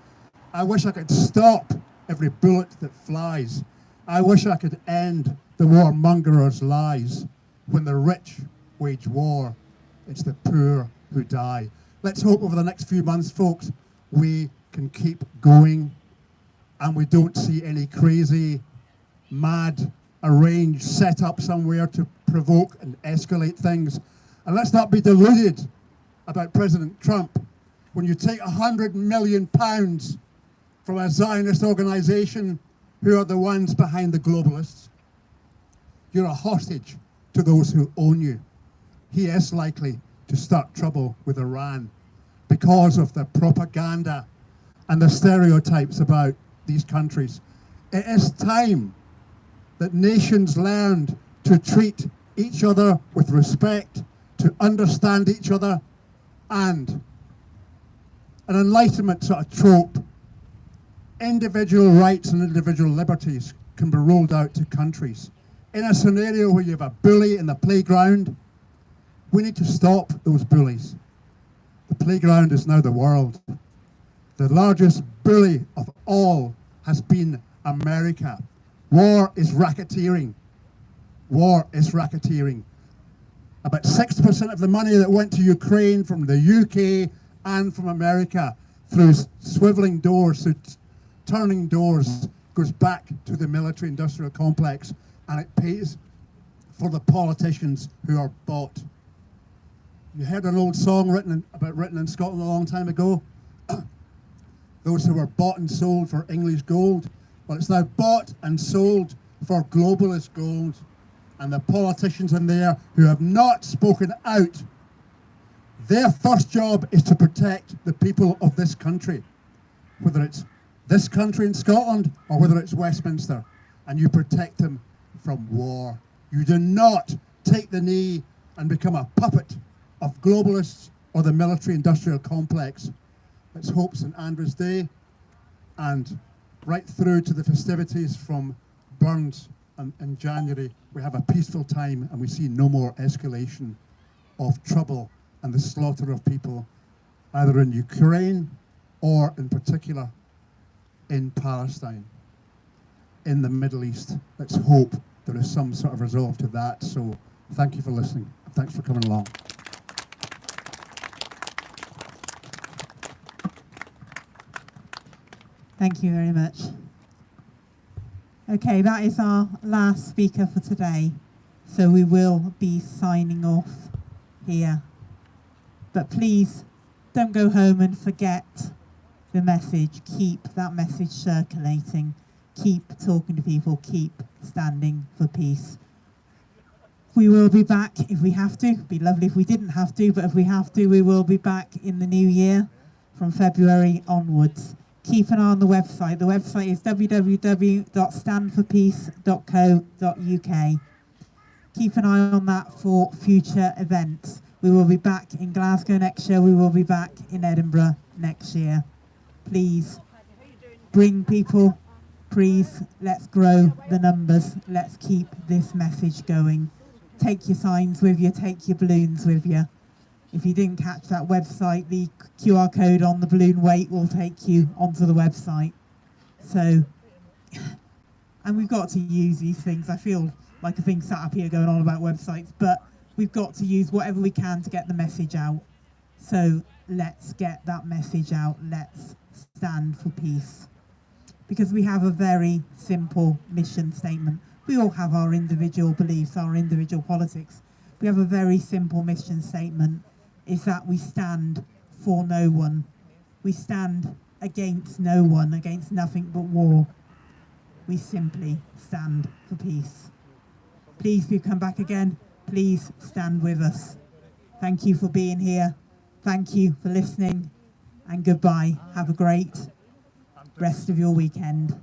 N: I wish I could stop every bullet that flies. I wish I could end the warmongerers' lies. When the rich wage war, it's the poor who die. Let's hope over the next few months, folks, we can keep going and we don't see any crazy, mad, arranged setup somewhere to provoke and escalate things. And let's not be deluded about President Trump. When you take £100 million from a Zionist organization who are the ones behind the globalists, you're a hostage to those who own you. He is likely to start trouble with Iran because of the propaganda and the stereotypes about these countries. It is time that nations learned to treat each other with respect, to understand each other, and an Enlightenment sort of trope. Individual rights and individual liberties can be rolled out to countries. In a scenario where you have a bully in the playground, we need to stop those bullies. The playground is now the world. The largest bully of all has been America. War is racketeering. War is racketeering. About 60% of the money that went to Ukraine from the UK and from America through swiveling doors, through turning doors, goes back to the military-industrial complex, and it pays for the politicians who are bought. You heard an old song written in Scotland a long time ago? Those who were bought and sold for English gold. Well, it's now bought and sold for globalist gold. And the politicians in there who have not spoken out, their first job is to protect the people of this country, whether it's this country in Scotland or whether it's Westminster, and you protect them from war. You do not take the knee and become a puppet of globalists or the military-industrial complex. Let's hope St Andrew's Day and right through to the festivities from Burns in January, we have a peaceful time and we see no more escalation of trouble and the slaughter of people, either in Ukraine or in particular in Palestine, in the Middle East. Let's hope there is some sort of resolve to that. So thank you for listening. Thanks for coming along.
C: Thank you very much. Okay, that is our last speaker for today. So we will be signing off here. But please don't go home and forget the message. Keep that message circulating. Keep talking to people. Keep standing for peace. We will be back if we have to. It'd be lovely if we didn't have to, but if we have to, we will be back in the new year from February onwards. Keep an eye on the website. The website is www.standforpeace.co.uk. Keep an eye on that for future events. We will be back in Glasgow next year. We will be back in Edinburgh next year. Please bring people. Please, let's grow the numbers. Let's keep this message going. Take your signs with you. Take your balloons with you. If you didn't catch that website, the QR code on the balloon weight will take you onto the website. So, and we've got to use these things. I feel like a thing sat up here going on about websites, but we've got to use whatever we can to get the message out. So let's get that message out. Let's stand for peace. Because we have a very simple mission statement. We all have our individual beliefs, our individual politics. We have a very simple mission statement. Is that we stand for no one. We stand against no one, against nothing but war. We simply stand for peace. Please, if you come back again, please stand with us. Thank you for being here. Thank you for listening, and goodbye. Have a great rest of your weekend.